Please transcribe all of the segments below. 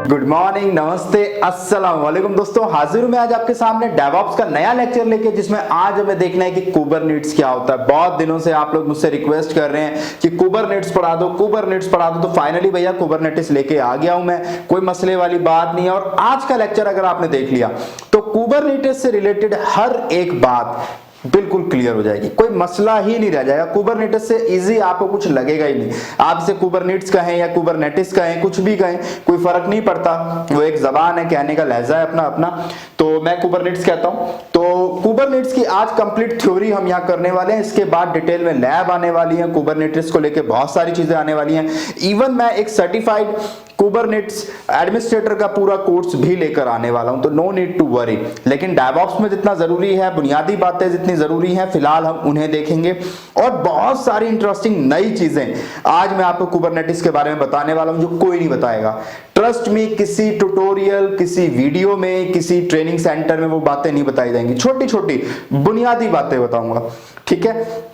Good morning, नमस्ते, अस्सलाम वालेकुम दोस्तों। हाजिर हूं मैं आज आपके सामने डेवऑप्स का नया लेक्चर लेके, जिसमें आज हमें देखना है कि कुबरनेटिस क्या होता है। बहुत दिनों से आप लोग मुझसे रिक्वेस्ट कर रहे हैं कि कुबरनेटिस पढ़ा दो, कुबरनेटिस पढ़ा दो, तो फाइनली भैया कुबरनेटिस लेके आ गया हूं मैं। कोई मसले वाली बात नहीं है। और आज का लेक्चर अगर आपने देख लिया तो कुबरनेटिस से रिलेटेड हर एक बात बिल्कुल क्लियर हो जाएगी, कोई मसला ही नहीं रह जाएगा। कुबरनेटिस से इजी आपको कुछ लगेगा ही नहीं। आप इसे कुबरनेटिस कहें या कुबरनेटिस कहें, कुछ भी कहें, कोई फर्क नहीं पड़ता। वो एक जबान है, कहने का लहजा है अपना अपना। तो मैं कुबरनेटिस कहता हूं। तो कुबरनेटिस की आज कंप्लीट थ्योरी हम यहाँ करने वाले हैं। इसके बाद डिटेल में लैब आने वाली है, कुबरनेटिस को लेकर बहुत सारी चीजें आने वाली हैं। इवन मैं एक सर्टिफाइड कुबरनेटिस एडमिनिस्ट्रेटर का पूरा कोर्स भी लेकर आने वाला हूं, तो नो नीड टू वरी। लेकिन डेवऑप्स में जितना जरूरी है, बुनियादी बातें जितनी जरूरी हैं, फिलहाल हम उन्हें देखेंगे। और बहुत सारी इंटरेस्टिंग नई चीजें आज मैं आपको कुबरनेटिस के बारे में बताने वाला हूं, जो कोई नहीं बताएगा। ट्रस्ट में किसी ट्यूटोरियल, किसी वीडियो में, किसी ट्रेनिंग सेंटर में वो बातें नहीं बताई जाएंगी। छोटी छोटी बुनियादी बातें बताऊंगा, ठीक है।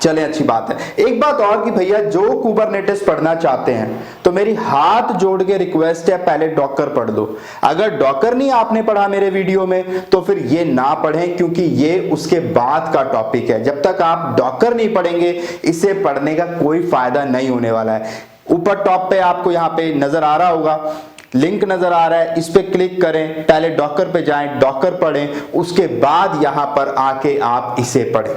चले, अच्छी बात है। एक बात और कि भैया जो कुबरनेटिस पढ़ना चाहते हैं तो मेरी हाथ जोड़ के रिक्वेस्ट है, पहले डॉकर पढ़ दो। अगर डॉकर नहीं आपने पढ़ा मेरे वीडियो में तो फिर ये ना पढ़ें, क्योंकि ये उसके बाद का टॉपिक है। जब तक आप डॉकर नहीं पढ़ेंगे इसे पढ़ने का कोई फायदा नहीं होने वाला है। ऊपर टॉप पे आपको यहाँ पे नजर आ रहा होगा, लिंक नजर आ रहा है, इस पे क्लिक करें, पहले डॉकर पे जाएं, डॉकर पढ़ें, उसके बाद यहां पर आके आप इसे पढ़ें।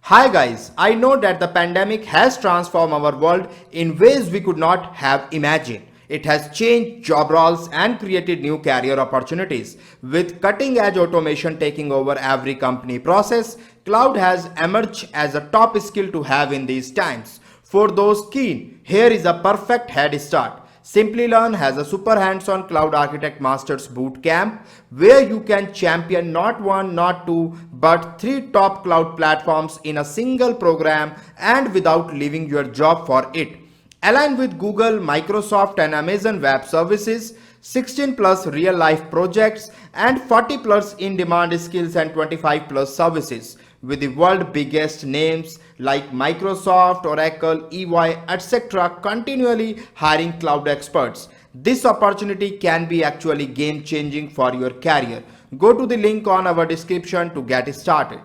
Hi guys, I know that the pandemic has transformed our world in ways we could not have imagined. It has changed job roles and created new career opportunities. With cutting edge automation taking over every company process, cloud has emerged as a top skill to have in these times. For those keen, here is a perfect head start. Simplilearn has a super hands-on Cloud Architect Masters Bootcamp where you can champion not one, not two, but 3 top cloud platforms in a single program and without leaving your job for it. Align with Google, Microsoft and Amazon Web Services, 16 plus real life projects and 40 plus in-demand skills and 25 plus services with the world biggest names like Microsoft, Oracle, EY, etc. continually hiring cloud experts. This opportunity can be actually game changing for your career. Go to the link on our description to get started.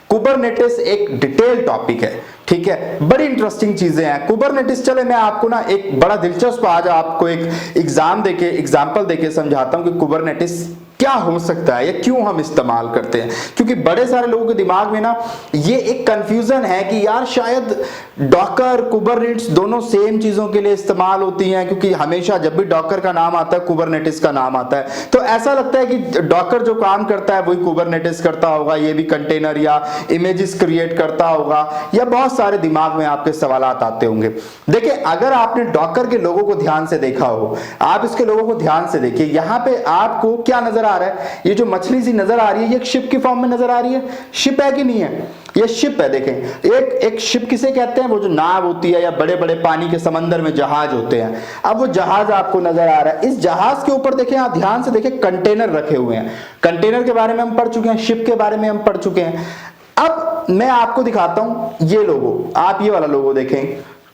Kubernetes एक detail topic है, ठीक है। बड़ी interesting चीजें हैं Kubernetes. चले मैं आपको ना एक बड़ा दिलचस्प आज आपको एक एग्जांपल देके समझाता हूं कि कुबरनेटिस क्या हो सकता है या क्यों हम इस्तेमाल करते हैं। क्योंकि बड़े सारे लोगों के दिमाग में ना ये एक कंफ्यूजन है कि यार शायद डॉकर कुबरनेटिस दोनों सेम चीजों के लिए इस्तेमाल होती हैं, क्योंकि हमेशा जब भी डॉकर का नाम आता है कुबरनेटिस का नाम आता है, तो ऐसा लगता है कि डॉकर जो काम करता है वही कुबरनेटिस करता होगा। ये भी कंटेनर या इमेजेस क्रिएट करता होगा, या बहुत सारे दिमाग में आपके सवालात आते होंगे। देखिए, अगर आपने डॉकर के लोगों को ध्यान से देखा हो, आप इसके लोगों को ध्यान से देखिए, यहां पे आपको क्या नजर आ रहा है? ये जो मछली सी नजर आ रही है ये एक शिप की फॉर्म में नजर आ रही है। शिप है कि नहीं है? ये शिप है। देखें, एक शिप किसे कहते हैं? वो जो नाव होती है या बड़े बड़े पानी के समंदर में जहाज होते हैं। अब वो जहाज आपको नजर आ रहा है। इस जहाज के ऊपर देखें, आप ध्यान से देखें, कंटेनर रखे हुए हैं। कंटेनर के बारे में हम पढ़ चुके हैं, शिप के बारे में हम पढ़ चुके हैं। अब मैं आपको दिखाता हूं ये लोगो। आप ये वाला लोगो देखें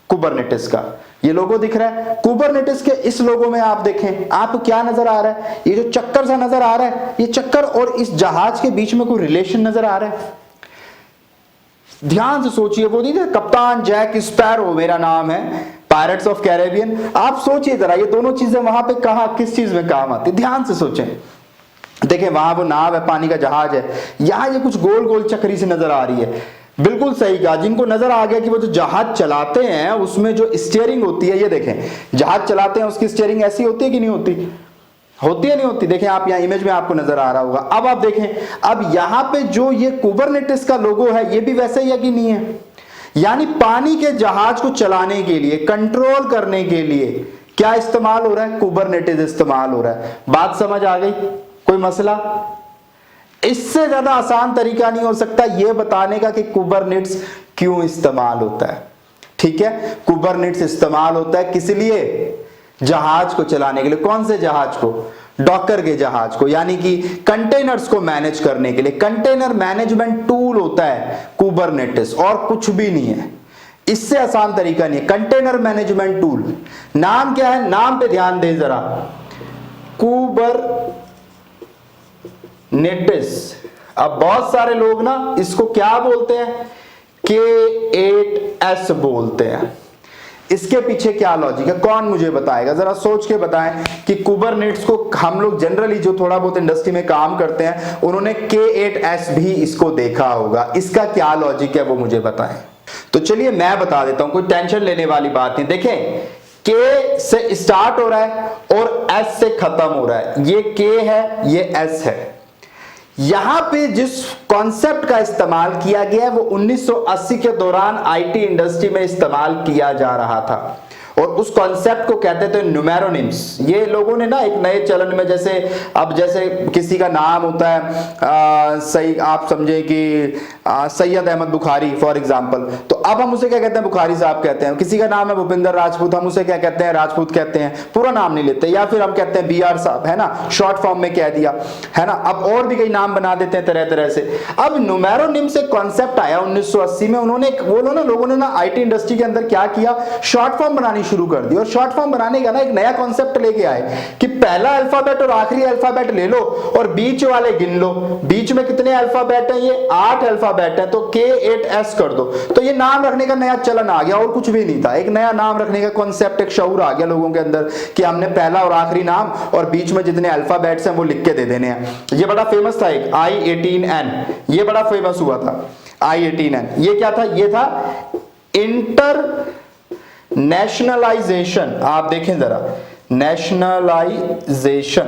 कुबरनेटिस का, ये लोगो दिख रहा है। कुबरनेटिस के इस लोगो में आप देखें, आपको क्या नजर आ रहा है? ये जो चक्कर सा नजर आ रहा है, ये चक्कर और इस जहाज के बीच में कोई रिलेशन नजर आ रहा है? ध्यान से सोचिए। वो नहीं, कप्तान जैक स्पैरो मेरा नाम है, पायरेट्स ऑफ कैरेबियन। आप सोचिए जरा, ये दोनों चीजें वहां पे कहां, किस चीज में काम आती? ध्यान से सोचें। देखें, वहां वो नाव है, पानी का जहाज है, यहां ये कुछ गोल गोल चक्री सी नजर आ रही है। बिल्कुल सही कहा। जिनको नजर आ गया कि वो जो जहाज चलाते हैं उसमें जो स्टीयरिंग होती है, ये देखें, जहाज चलाते हैं उसकी स्टीयरिंग ऐसी होती है कि नहीं होती? होती है, नहीं होती? देखें, आप यहाँ इमेज में आपको नजर आ रहा होगा। अब आप देखें, अब यहाँ पे जो ये कुबरनेटिस का लोगो है ये भी वैसे ही है कि नहीं है? यानी पानी के जहाज को चलाने के लिए, कंट्रोल करने के लिए क्या इस्तेमाल हो रहा है? कुबरनेटिस इस्तेमाल हो रहा है। बात समझ आ गई? कोई मसला? इससे ज्यादा आसान तरीका नहीं हो सकता यह बताने का कि कुबरनेटिस क्यों इस्तेमाल होता है। ठीक है, कुबरनेटिस इस्तेमाल होता है किस लिए? जहाज को चलाने के लिए। कौन से जहाज को? डॉकर के जहाज को, यानी कि कंटेनर्स को मैनेज करने के लिए। कंटेनर मैनेजमेंट टूल होता है कुबरनेटिस, और कुछ भी नहीं है। इससे आसान तरीका नहीं है। कंटेनर मैनेजमेंट टूल, नाम क्या है, नाम पे ध्यान दे जरा, कुबरनेटिस। अब बहुत सारे लोग ना इसको क्या बोलते हैं, K8S बोलते हैं। इसके पीछे क्या लॉजिक है, कौन मुझे बताएगा, जरा सोच के बताएं कि कुबरनेट्स को हम लोग जनरली जो थोड़ा बहुत इंडस्ट्री में काम करते हैं उन्होंने K8S भी इसको देखा होगा, इसका क्या लॉजिक है वो मुझे बताएं। तो चलिए मैं बता देता हूं, कोई टेंशन लेने वाली बात नहीं। देखें, K से स्टार्ट हो रहा है और S से खत्म हो रहा है, ये K है ये S है। यहां पे जिस कॉन्सेप्ट का इस्तेमाल किया गया है वो 1980 के दौरान आईटी इंडस्ट्री में इस्तेमाल किया जा रहा था और उस कॉन्सेप्ट को कहते थे न्यूमेरोनिम्स। ये लोगों ने ना एक नए चलन में, जैसे अब जैसे किसी का नाम होता है सही, आप समझे कि सैयद अहमद बुखारी फॉर एग्जांपल, तो अब हम उसे क्या कहते हैं, बुखारी साहब कहते हैं। किसी का नाम है भूपिंदर राजपूत, हम उसे क्या कहते हैं, राजपूत कहते हैं, पूरा नाम नहीं लेते। या फिर हम कहते हैं BR साहब, है ना, शॉर्ट फॉर्म में कह दिया, है ना। अब और भी कई नाम बना देते हैं तरह तरह से। अब न्यूमेरोनिम से कॉन्सेप्ट आया 1980 में, उन्होंने लोगों ने ना आईटी इंडस्ट्री के अंदर क्या किया, शॉर्ट फॉर्म बनानी शुरू कर दी। और शॉर्ट फॉर्म बनाने का ना एक नया कॉन्सेप्ट लेके आए कि पहला अल्फाबेट और आखिरी अल्फाबेट ले लो और बीच वाले गिन लो। बीच में कितने अल्फाबेट हैं, ये 8 अल्फाबेट है, तो K8S कर दो। तो ये नाम रखने का नया चलन आ गया और कुछ भी नहीं था, एक नया नाम रखने का कॉन्सेप्ट, एक शऊर आ गया लोगों के अंदर कि हमने पहला और आखिरी नाम और बीच में जितने अल्फाबेट्स हैं वो लिख के दे देने हैं। ये बड़ा फेमस था, एक I18N, ये बड़ा फेमस हुआ था I18N। ये क्या था, ये था इंटर नेशनलाइजेशन। आप देखें जरा, नेशनलाइजेशन,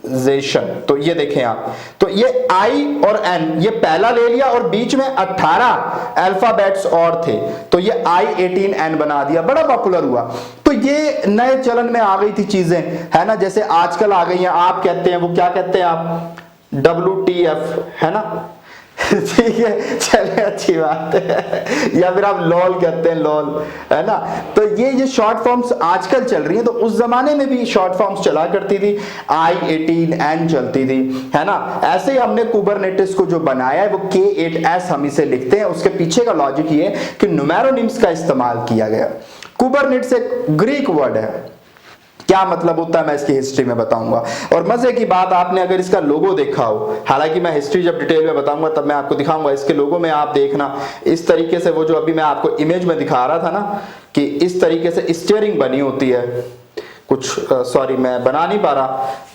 LIजेशन, तो ये देखें आप, तो ये I और N, ये पहला ले लिया और बीच में 18 अल्फाबेट्स और थे, तो ये I18N बना दिया, बड़ा पॉपुलर हुआ। तो ये नए चलन में आ गई थी चीजें, है ना। जैसे आजकल आ गई हैं, आप कहते हैं, वो क्या कहते हैं आप, WTF, है ना, ठीक है, चले अच्छी बात है। या फिर आप लॉल कहते हैं, लॉल, है ना। तो ये शॉर्ट फॉर्म्स आजकल चल रही हैं, तो उस जमाने में भी शॉर्ट फॉर्म्स चला करती थी, I18N चलती थी, है ना। ऐसे ही हमने कुबरनेटिस को जो बनाया है वो K8S हम इसे लिखते हैं। उसके पीछे का लॉजिक ये है कि न्यूमेरोनिम्स का इस्तेमाल किया गया। कुबरनेटिस एक ग्रीक वर्ड है, क्या मतलब होता है मैं इसकी हिस्ट्री में बताऊंगा। और मजे की बात, आपने अगर इसका लोगो देखा हो, हालांकि मैं हिस्ट्री जब डिटेल में बताऊंगा तब मैं आपको दिखाऊंगा, इसके लोगो में आप देखना इस तरीके से, वो जो अभी मैं आपको इमेज में दिखा रहा था ना कि इस तरीके से स्टीयरिंग बनी होती है कुछ, सॉरी मैं बना नहीं पा रहा,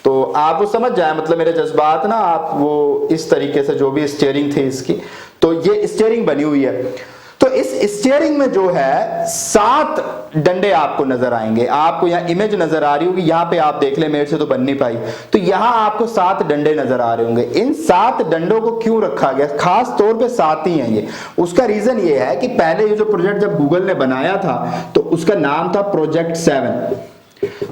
तो आप वो समझ जाए, मतलब मेरे जज्बात ना, आप वो इस तरीके से जो भी स्टीयरिंग थी इसकी, तो ये स्टीयरिंग बनी हुई है। तो इस स्टीयरिंग में जो है 7 डंडे आपको नजर आएंगे। आपको यहाँ इमेज नजर आ रही होगी, यहाँ पे आप देख ले, मेरे से तो बन नहीं पाई, तो यहाँ आपको 7 डंडे नजर आ रहे होंगे। इन 7 डंडों को क्यों रखा गया, खास तौर पे 7 ही हैं ये। उसका रीजन ये है कि पहले ये जो प्रोजेक्ट जब गूगल ने बनाया था तो उसका नाम था प्रोजेक्ट 7।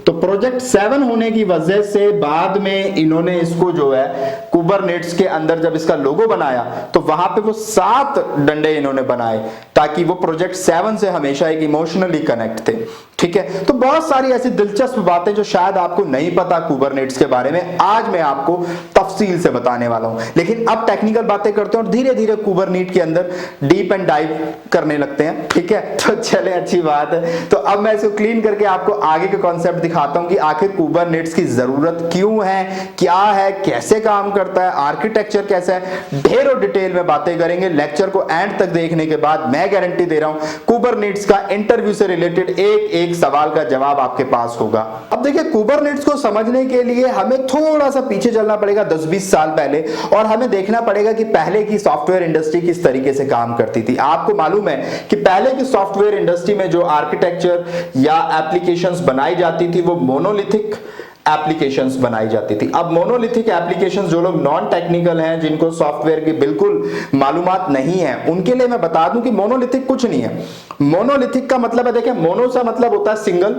तो प्रोजेक्ट 7 होने की वजह से बाद में इन्होंने इसको जो है कुबरनेट्स के अंदर जब इसका लोगो बनाया तो वहां पे वो 7 डंडे इन्होंने बनाए ताकि वो प्रोजेक्ट 7 से हमेशा एक इमोशनली कनेक्ट थे। ठीक है, तो बहुत सारी ऐसी दिलचस्प बातें जो शायद आपको नहीं पता कुबरनेट्स के बारे में, आज मैं आपको तफसील से बताने वाला हूं। लेकिन अब टेक्निकल बातें करते हैं और धीरे धीरे कुबरनेट के अंदर डीप एंड डाइव करने लगते हैं। ठीक है, तो चले, अच्छी बात है। तो अब मैं इसको क्लीन करके आपको आगे के कॉन्सेप्ट दिखाता हूं कि आखिर कुबरनेट्स की जरूरत क्यों है, क्या है, कैसे काम करता है, आर्किटेक्चर कैसा है, ढेरों डिटेल में बातें करेंगे। लेक्चर को एंड तक देखने के बाद मैं गारंटी दे रहा हूं कुबरनेट्स का इंटरव्यू से रिलेटेड एक सवाल का जवाब आपके पास होगा। अब देखिए, कुबरनेट्स को समझने के लिए हमें थोड़ा सा पीछे चलना पड़ेगा 10-20 साल पहले, और हमें देखना पड़ेगा कि पहले की सॉफ्टवेयर इंडस्ट्री किस तरीके से काम करती थी। आपको मालूम है कि पहले की सॉफ्टवेयर इंडस्ट्री में जो आर्किटेक्चर या एप्लीकेशंस बनाई जाती थी वो मोनोलिथिक एप्लीकेशंस बनाई जाती थी। अब मोनोलिथिक एप्लीकेशंस, जो लोग नॉन टेक्निकल हैं, जिनको सॉफ्टवेयर की बिल्कुल मालूमात नहीं है, उनके लिए मैं बता दूं कि मोनोलिथिक कुछ नहीं है। मोनोलिथिक का मतलब है, देखिए, मोनो सा मतलब होता है सिंगल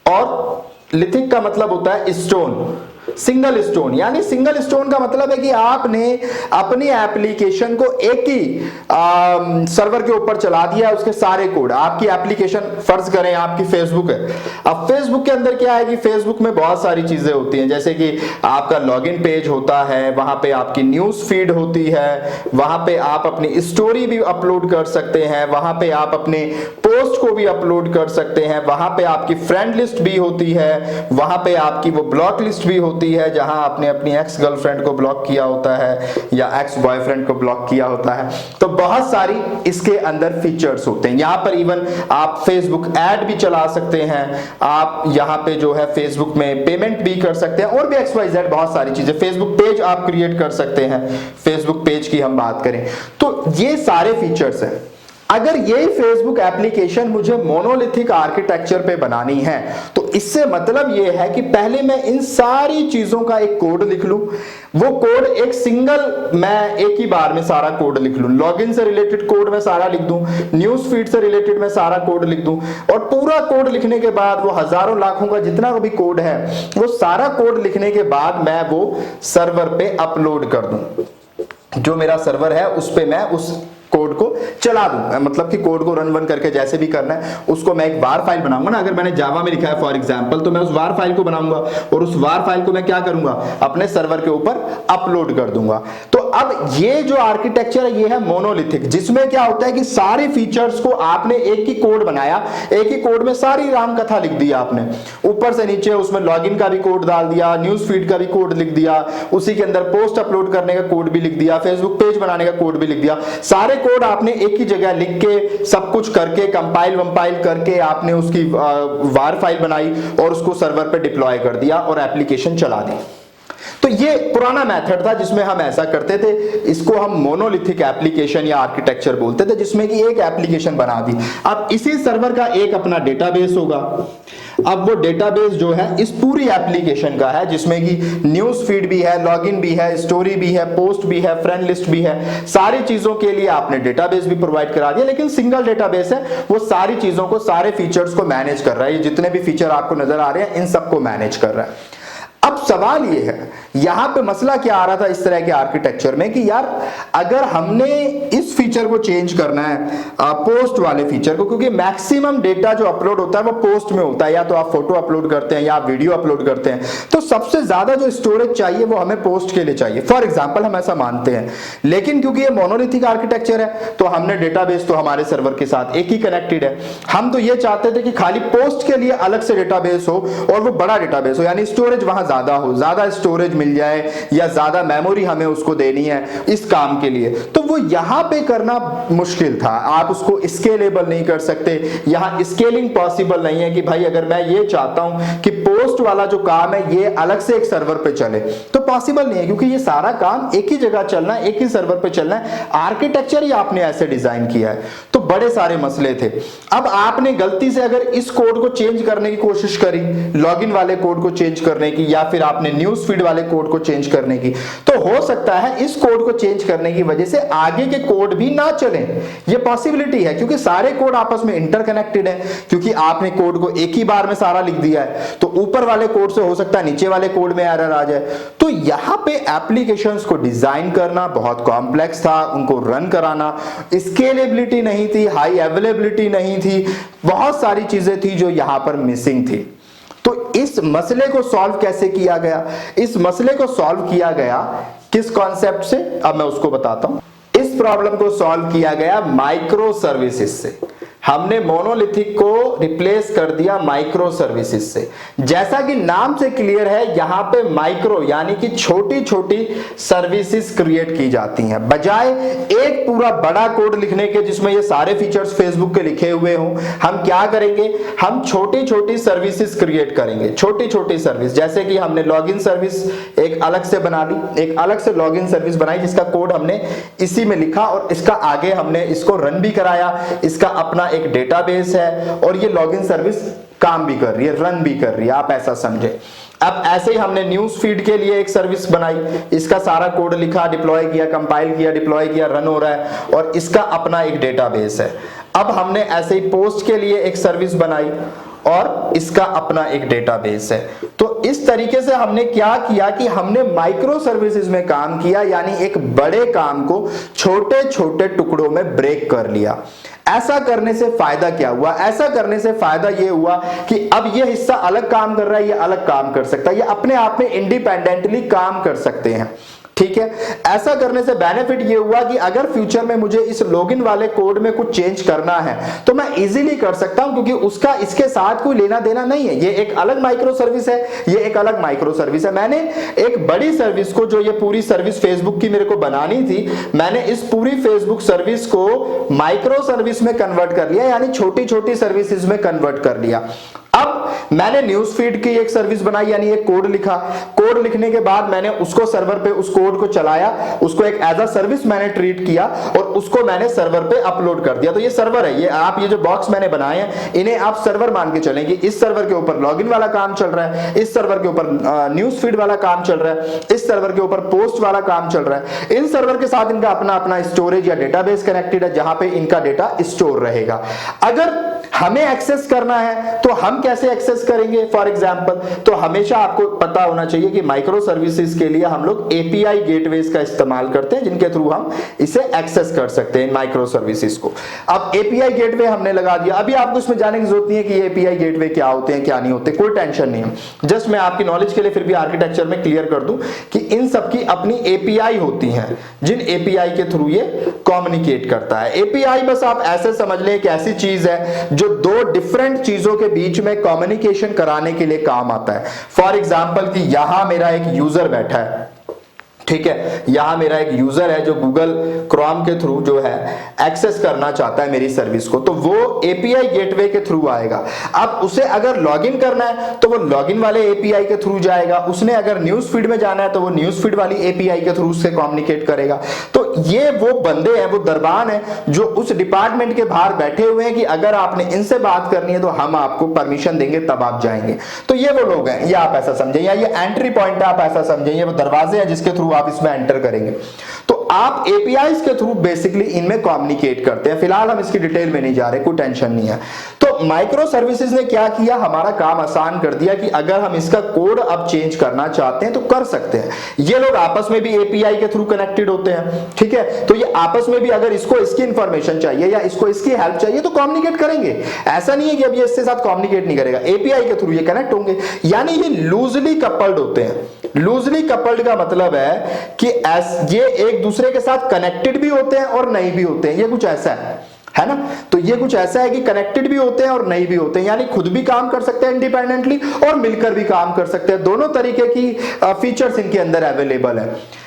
और लिथिक का मतलब होता है स्टोन। सिंगल स्टोन, यानी सिंगल स्टोन का मतलब है कि आपने अपनी एप्लीकेशन को एक ही सर्वर के ऊपर चला दिया, उसके सारे कोड। आपकी एप्लीकेशन फर्ज करें आपकी फेसबुक है, अब फेसबुक के अंदर क्या है कि फेसबुक में बहुत सारी चीजें होती हैं, जैसे कि आपका लॉगिन पेज होता है, वहां पे आपकी न्यूज फीड होती है, वहां पे आप अपनी स्टोरी भी अपलोड कर सकते हैं, वहां पे आप अपने पोस्ट को भी अपलोड कर सकते हैं, वहां पे आपकी फ्रेंड लिस्ट भी होती है, वहां पे आपकी वो ब्लॉक लिस्ट भी होती है जहां आपने अपनी एक्स गर्लफ्रेंड को ब्लॉक किया होता है या एक्स बॉयफ्रेंड को ब्लॉक किया होता है। तो बहुत सारी इसके अंदर फीचर्स होते हैं। यहां पर इवन आप फेसबुक ऐड भी चला सकते हैं, आप यहां पे जो है फेसबुक में पेमेंट भी कर सकते हैं, और भी XYZ बहुत सारी चीजें। फेसबुक पेज आप क्रिएट कर सकते हैं, फेसबुक पेज की हम बात करें तो ये सारे फीचर्स हैं। अगर यही फेसबुक एप्लीकेशन मुझे मोनोलिथिक आर्किटेक्चर पे बनानी है तो इससे मतलब यह है कि पहले मैं इन सारी चीजों का एक कोड लिख लूं, वो कोड एक सिंगल, मैं एक ही बार में सारा कोड लिख लूं, लॉगिन से रिलेटेड कोड मैं सारा लिख दूं, न्यूज फीड से रिलेटेड मैं सारा कोड लिख दूं, और पूरा कोड लिखने के बाद वो हजारों लाखों का जितना भी कोड है वो सारा कोड लिखने के बाद मैं वो सर्वर पे अपलोड कर दूं। जो मेरा सर्वर है उस पे मैं उस कोड को चला दूं, मतलब कि कोड को रन करके जैसे भी करना है उसको मैं एक वार फाइल बनाऊंगा ना। अगर मैंने जावा में लिखा है फॉर एग्जांपल, तो मैं उस वार फाइल को बनाऊंगा और उस वार फाइल को मैं क्या करूंगा, अपने सर्वर के ऊपर अपलोड कर दूंगा। तो अब ये जो आर्किटेक्चर है ये है मोनोलिथिक, जिसमें क्या होता है कि सारे फीचर्स को आपने एक ही कोड बनाया, एक ही कोड में सारी राम कथा लिख दी आपने, ऊपर से नीचे उसमें लॉगिन का भी कोड डाल दिया, न्यूज फीड का भी कोड लिख दिया, उसी के अंदर पोस्ट अपलोड करने का कोड भी लिख दिया, फेसबुक पेज बनाने का कोड भी लिख दिया। सारे कोड आपने एक ही जगह लिख के सब कुछ करके कंपाइल वंपाइल करके आपने उसकी वार फाइल बनाई और उसको सर्वर पे डिप्लॉय कर दिया और एप्लीकेशन चला दी। तो ये पुराना मेथड था जिसमें हम ऐसा करते थे, इसको हम मोनोलिथिक एप्लीकेशन या आर्किटेक्चर बोलते थे, जिसमें कि एक एप्लीकेशन बना दी। अब इसी सर्वर का एक अपना डेटाबेस होगा। अब वो डेटाबेस जो है इस पूरी एप्लीकेशन का है, जिसमें कि न्यूज फीड भी है, लॉगिन भी है, स्टोरी भी है, पोस्ट भी है, फ्रेंड लिस्ट भी है, सारी चीजों के लिए आपने डेटाबेस भी प्रोवाइड करा दिया। लेकिन सिंगल डेटाबेस है, वो सारी चीजों को, सारे फीचर्स को मैनेज कर रहा है। ये जितने भी फीचर आपको नजर आ रहे हैं इन सबको मैनेज कर रहा है। अब सवाल ये है, यहां पे मसला क्या आ रहा था इस तरह के आर्किटेक्चर में कि यार अगर हमने इस फीचर को चेंज करना है, पोस्ट वाले फीचर को, क्योंकि मैक्सिमम डेटा जो अपलोड होता है वो पोस्ट में होता है, या तो आप फोटो अपलोड करते हैं या आप वीडियो अपलोड करते हैं, तो सबसे ज्यादा जो स्टोरेज चाहिए वो हमें पोस्ट के लिए चाहिए। फॉर एग्जाम्पल हम ऐसा मानते हैं, लेकिन क्योंकि ये मोनोलिथिक आर्किटेक्चर है तो हमने डेटाबेस तो हमारे सर्वर के साथ एक ही कनेक्टेड है। हम तो ये चाहते थे कि खाली पोस्ट के लिए अलग से डेटाबेस हो और वो बड़ा डेटाबेस हो, यानी स्टोरेज वहां ज्यादा हो, ज्यादा स्टोरेज मिल जाए या ज्यादा मेमोरी हमें उसको देनी है इस काम के लिए। तो वो यहां पे करना मुश्किल था, आप उसको स्केलेबल नहीं कर सकते, यहां स्केलिंग पॉसिबल नहीं है कि भाई अगर मैं ये चाहता हूं कि पोस्ट वाला जो काम है ये अलग से एक सर्वर पे चले, तो पॉसिबल नहीं है, क्योंकि ये सारा काम एक ही जगह चलना है, एक ही सर्वर पे चलना है। आर्किटेक्चर ही आपने ऐसे डिजाइन किया है, तो बड़े सारे मसले थे। अब आपने गलती से अगर इस कोड को चेंज करने की कोशिश करी, लॉगिन वाले कोड को चेंज करने की, या फिर आपने न्यूज फीड वाले कोड को चेंज करने की, तो हो सकता है इस कोड को चेंज करने की वजह से आगे के कोड भी ना चले। ये पॉसिबिलिटी है, क्योंकि सारे कोड आपस में इंटरकनेक्टेड है, क्योंकि आपने कोड को एक ही बार में सारा लिख दिया है, तो ऊपर वाले कोड से हो सकता है नीचे वाले कोड में एरर आ जाए। तो यहां पे एप्लीकेशंस को डिजाइन करना बहुत कॉम्प्लेक्स था, उनको रन कराना, स्केलेबिलिटी नहीं थी, हाई अवेलेबिलिटी नहीं थी, बहुत सारी चीजें थी जो यहां पर मिसिंग थी। तो इस मसले को सॉल्व कैसे किया गया? इस मसले को सॉल्व किया गया किस कॉन्सेप्ट से, अब मैं उसको बताता हूं। इस प्रॉब्लम को सॉल्व किया गया माइक्रो सर्विसेज से। हमने मोनोलिथिक को रिप्लेस कर दिया माइक्रो सर्विसेज से। जैसा कि नाम से क्लियर है, यहां पे माइक्रो यानी कि छोटी छोटी सर्विसेज क्रिएट की जाती हैं, बजाय एक पूरा बड़ा कोड लिखने के जिसमें ये सारे फीचर्स फेसबुक के लिखे हुए हों। हम क्या करेंगे, हम छोटी छोटी सर्विसेज क्रिएट करेंगे, छोटी छोटी सर्विस। जैसे कि हमने लॉगिन सर्विस एक अलग से बना ली, एक अलग से लॉगिन सर्विस बनाई जिसका कोड हमने इसी में लिखा और इसका आगे हमने इसको रन भी कराया, इसका अपना एक डेटाबेस है और ये लॉगिन सर्विस काम भी कर रही है, रन भी कर रही है, आप ऐसा समझे। अब ऐसे ही हमने न्यूज फीड के लिए एक सर्विस बनाई, इसका सारा कोड लिखा, डिप्लॉय किया, कंपाइल किया, डिप्लॉय किया, रन हो रहा है और इसका अपना एक डेटाबेस है। अब हमने ऐसे ही पोस्ट के लिए एक सर्विस बनाई और इसका अपना एक डेटाबेस है। तो इस तरीके से हमने क्या किया कि हमने माइक्रो सर्विसेज में काम किया, यानी एक बड़े काम को छोटे छोटे टुकड़ों में ब्रेक कर लिया। ऐसा करने से फायदा क्या हुआ? ऐसा करने से फायदा यह हुआ कि अब यह हिस्सा अलग काम कर रहा है, यह अलग काम कर सकता है, यह अपने आप में इंडिपेंडेंटली काम कर सकते हैं। ठीक है, ऐसा करने से बेनिफिट ये हुआ कि अगर फ्यूचर में मुझे इस लॉगिन वाले कोड में कुछ चेंज करना है तो मैं इजीली कर सकता हूं, क्योंकि उसका इसके साथ कोई लेना देना नहीं है। ये एक अलग माइक्रो सर्विस है, ये एक अलग माइक्रो सर्विस है। मैंने एक बड़ी सर्विस को, जो ये पूरी सर्विस फेसबुक की मेरे को बनानी थी, मैंने इस पूरी फेसबुक सर्विस को माइक्रो सर्विस में कन्वर्ट कर लिया, यानी छोटी छोटी सर्विसेज में कन्वर्ट कर लिया। अब मैंने न्यूज फीड की एक सर्विस बनाई, यानी एक कोड लिखा। कोड लिखने के बाद मैंने उसको सर्वर पे उस कोड को चलाया, उसको एक एज अ सर्विस मैंने ट्रीट किया और उसको मैंने सर्वर पे अपलोड कर दिया। तो ये सर्वर है, ये आप ये जो बॉक्स मैंने बनाए हैं इन्हें आप सर्वर मान के चलेंगे। इस सर्वर के ऊपर लॉगिन वाला काम चल रहा है, इस सर्वर के ऊपर न्यूज फीड वाला काम चल रहा है, इस सर्वर के ऊपर पोस्ट वाला काम चल रहा है। इन सर्वर के साथ इनका अपना अपना स्टोरेज या डेटाबेस कनेक्टेड है, जहां पे इनका डेटा स्टोर रहेगा। अगर हमें एक्सेस करना है तो हम कैसे एक्सेस करेंगे? फॉर एग्जांपल, तो हमेशा आपको पता होना चाहिए कि माइक्रो सर्विसेज के लिए हम लोग एपीआई गेटवेज का इस्तेमाल करते हैं, जिनके थ्रू हम इसे एक्सेस कर सकते हैं माइक्रो सर्विसेज को। अब एपीआई गेटवे हमने लगा दिया। अभी आपको इसमें जाने की जरूरत नहीं है कि ये एपीआई गेटवे क्या होते हैं क्या नहीं होते, कोई टेंशन नहीं है। जस्ट मैं आपकी नॉलेज के लिए फिर भी आर्किटेक्चर में क्लियर कर दूं कि इन सब की अपनी एपीआई होती हैं, जिन एपीआई के थ्रू ये कम्युनिकेट करता है। एपीआई बस आप ऐसे समझ लें, एक ऐसी चीज है जो दो डिफरेंट चीजों के बीच में कम्युनिकेशन कराने के लिए काम आता है। फॉर एग्जांपल कि यहां मेरा एक यूजर बैठा है, ठीक है, यहां मेरा एक यूजर है जो गूगल क्रोम के थ्रू जो है एक्सेस करना चाहता है मेरी सर्विस को, तो वो एपीआई गेटवे के थ्रू आएगा। अब उसे अगर लॉगिन करना है तो वो लॉगिन वाले एपीआई के थ्रू जाएगा, उसने अगर न्यूज फीड में जाना है तो वो न्यूज फीड वाली एपीआई के थ्रू उससे कम्युनिकेट करेगा। तो ये वो बंदे हैं, वो दरबान है जो उस डिपार्टमेंट के बाहर बैठे हुए हैं कि अगर आपने इनसे बात करनी है तो हम आपको परमिशन देंगे तब आप जाएंगे। तो ये वो लोग हैं, ये आप ऐसा समझें, या ये एंट्री पॉइंट है आप ऐसा समझें, ये वो दरवाजे हैं जिसके थ्रू आप इसमें एंटर करेंगे। तो आप एपीआईज के थ्रू बेसिकली इनमें कम्युनिकेट करते हैं। फिलहाल हम इसकी डिटेल में नहीं जा रहे, कोई टेंशन नहीं है। तो माइक्रो सर्विसेज ने क्या किया, हमारा काम आसान कर दिया कि अगर हम इसका कोड अब चेंज करना चाहते हैं तो कर सकते हैं। ये लोग आपस में भी एपीआई के थ्रू कनेक्टेड होते हैं, ठीक है, तो ये आपस में भी अगर इसको इसकी इंफॉर्मेशन चाहिए या इसको इसकी हेल्प चाहिए तो कम्युनिकेट करेंगे। ऐसा नहीं है कि अब ये इसके साथ कम्युनिकेट नहीं करेगा, एपीआई के थ्रू ये कनेक्ट होंगे, यानी ये लूजली कपल्ड होते हैं। लूजली कपल्ड का मतलब है कि ये एक दूसरे के साथ कनेक्टेड भी होते हैं और नहीं भी होते हैं। ये कुछ ऐसा है ना, तो ये कुछ ऐसा है कि कनेक्टेड भी होते हैं और नहीं भी होते हैं, यानी खुद भी काम कर सकते हैं इंडिपेंडेंटली और मिलकर भी काम कर सकते हैं। दोनों तरीके की फीचर्स इनके अंदर अवेलेबल है।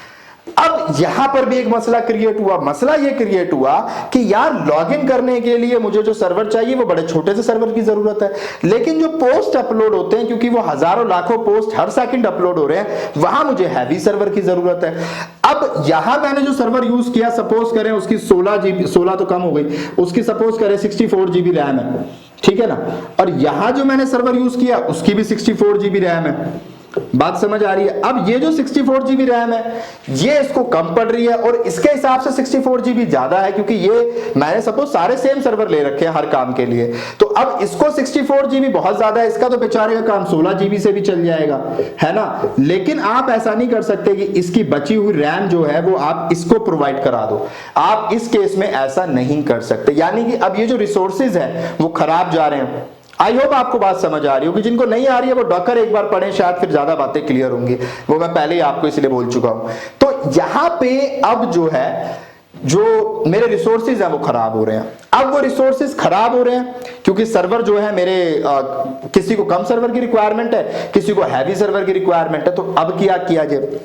अब यहां पर भी एक मसला क्रिएट हुआ। मसला ये क्रिएट हुआ कि यार लॉगिन करने के लिए मुझे जो सर्वर चाहिए वो बड़े छोटे से सर्वर की जरूरत है, लेकिन जो पोस्ट अपलोड होते हैं, क्योंकि वो हजारों लाखों पोस्ट हर सेकंड अपलोड हो रहे हैं, वहां मुझे हैवी सर्वर की जरूरत है। अब यहां मैंने जो सर्वर यूज किया, सपोज करें उसकी 16 GB, 16 तो कम हो गई, उसकी सपोज करें 64 GB रैम है, ठीक है ना, और यहां जो मैंने सर्वर यूज किया उसकी भी 64 GB रैम है। बात समझ आ रही है? अब ये जो 64 GB रैम है ये इसको कम पड़ रही है और इसके हिसाब से 64 GB ज्यादा है, क्योंकि ये मैंने सपोज सारे सेम सर्वर ले रखे हैं हर काम के लिए। तो अब इसको 64 GB बहुत ज्यादा है, इसका तो बेचारे का काम 16 GB से भी चल जाएगा, है ना। लेकिन आप ऐसा नहीं कर सकते कि इसकी बची हुई रैम जो है वो आप इसको प्रोवाइड करा दो, आप इस केस में ऐसा नहीं कर सकते। यानी कि अब ये जो रिसोर्सेज है वो खराब जा रहे हैं। आई होप आपको बात समझ आ रही होगी। जिनको नहीं आ रही है वो डॉकर एक बार पढ़ें, शायद फिर ज्यादा बातें क्लियर होंगी, वो मैं पहले ही आपको इसलिए बोल चुका हूं। तो यहां पे अब जो है, जो मेरे रिसोर्सेज हैं वो खराब हो रहे हैं। अब वो रिसोर्सेज खराब हो रहे हैं क्योंकि सर्वर जो है मेरे किसी को कम सर्वर की रिक्वायरमेंट है, किसी को हैवी सर्वर की रिक्वायरमेंट है। तो अब क्या किया जाए?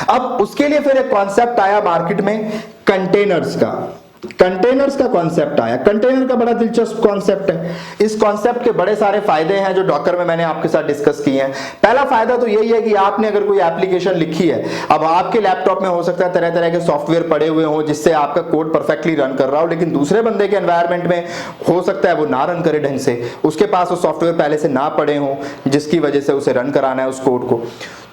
अब उसके लिए फिर एक कॉन्सेप्ट आया मार्केट में, कंटेनर्स का। कंटेनर्स का कॉन्सेप्ट आया। कंटेनर का बड़ा दिलचस्प कॉन्सेप्ट है। इस कॉन्सेप्ट के बड़े सारे फायदे हैं जो डॉकर में मैंने आपके साथ डिस्कस किए हैं। पहला फायदा तो यही है कि आपने अगर कोई एप्लीकेशन लिखी है, अब आपके लैपटॉप में हो सकता है तरह तरह के सॉफ्टवेयर पड़े हुए हों जिससे आपका कोड परफेक्टली रन कर रहा हो, लेकिन दूसरे बंदे के एनवायरनमेंट में हो सकता है वो ना रन करे ढंग से, उसके पास वो सॉफ्टवेयर पहले से ना पड़े हों जिसकी वजह से उसे रन कराना है उस कोड को।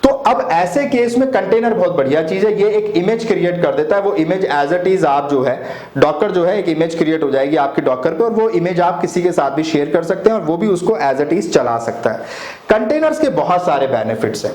तो अब ऐसे केस में कंटेनर बहुत बढ़िया चीज है, ये एक इमेज क्रिएट कर देता है। वो इमेज एज इट इज आप जो है डॉकर जो है एक इमेज क्रिएट हो जाएगी आपके डॉकर पे, और वो इमेज आप किसी के साथ भी शेयर कर सकते हैं और वो भी उसको एज इट इज चला सकता है। कंटेनर्स के बहुत सारे बेनिफिट्स हैं।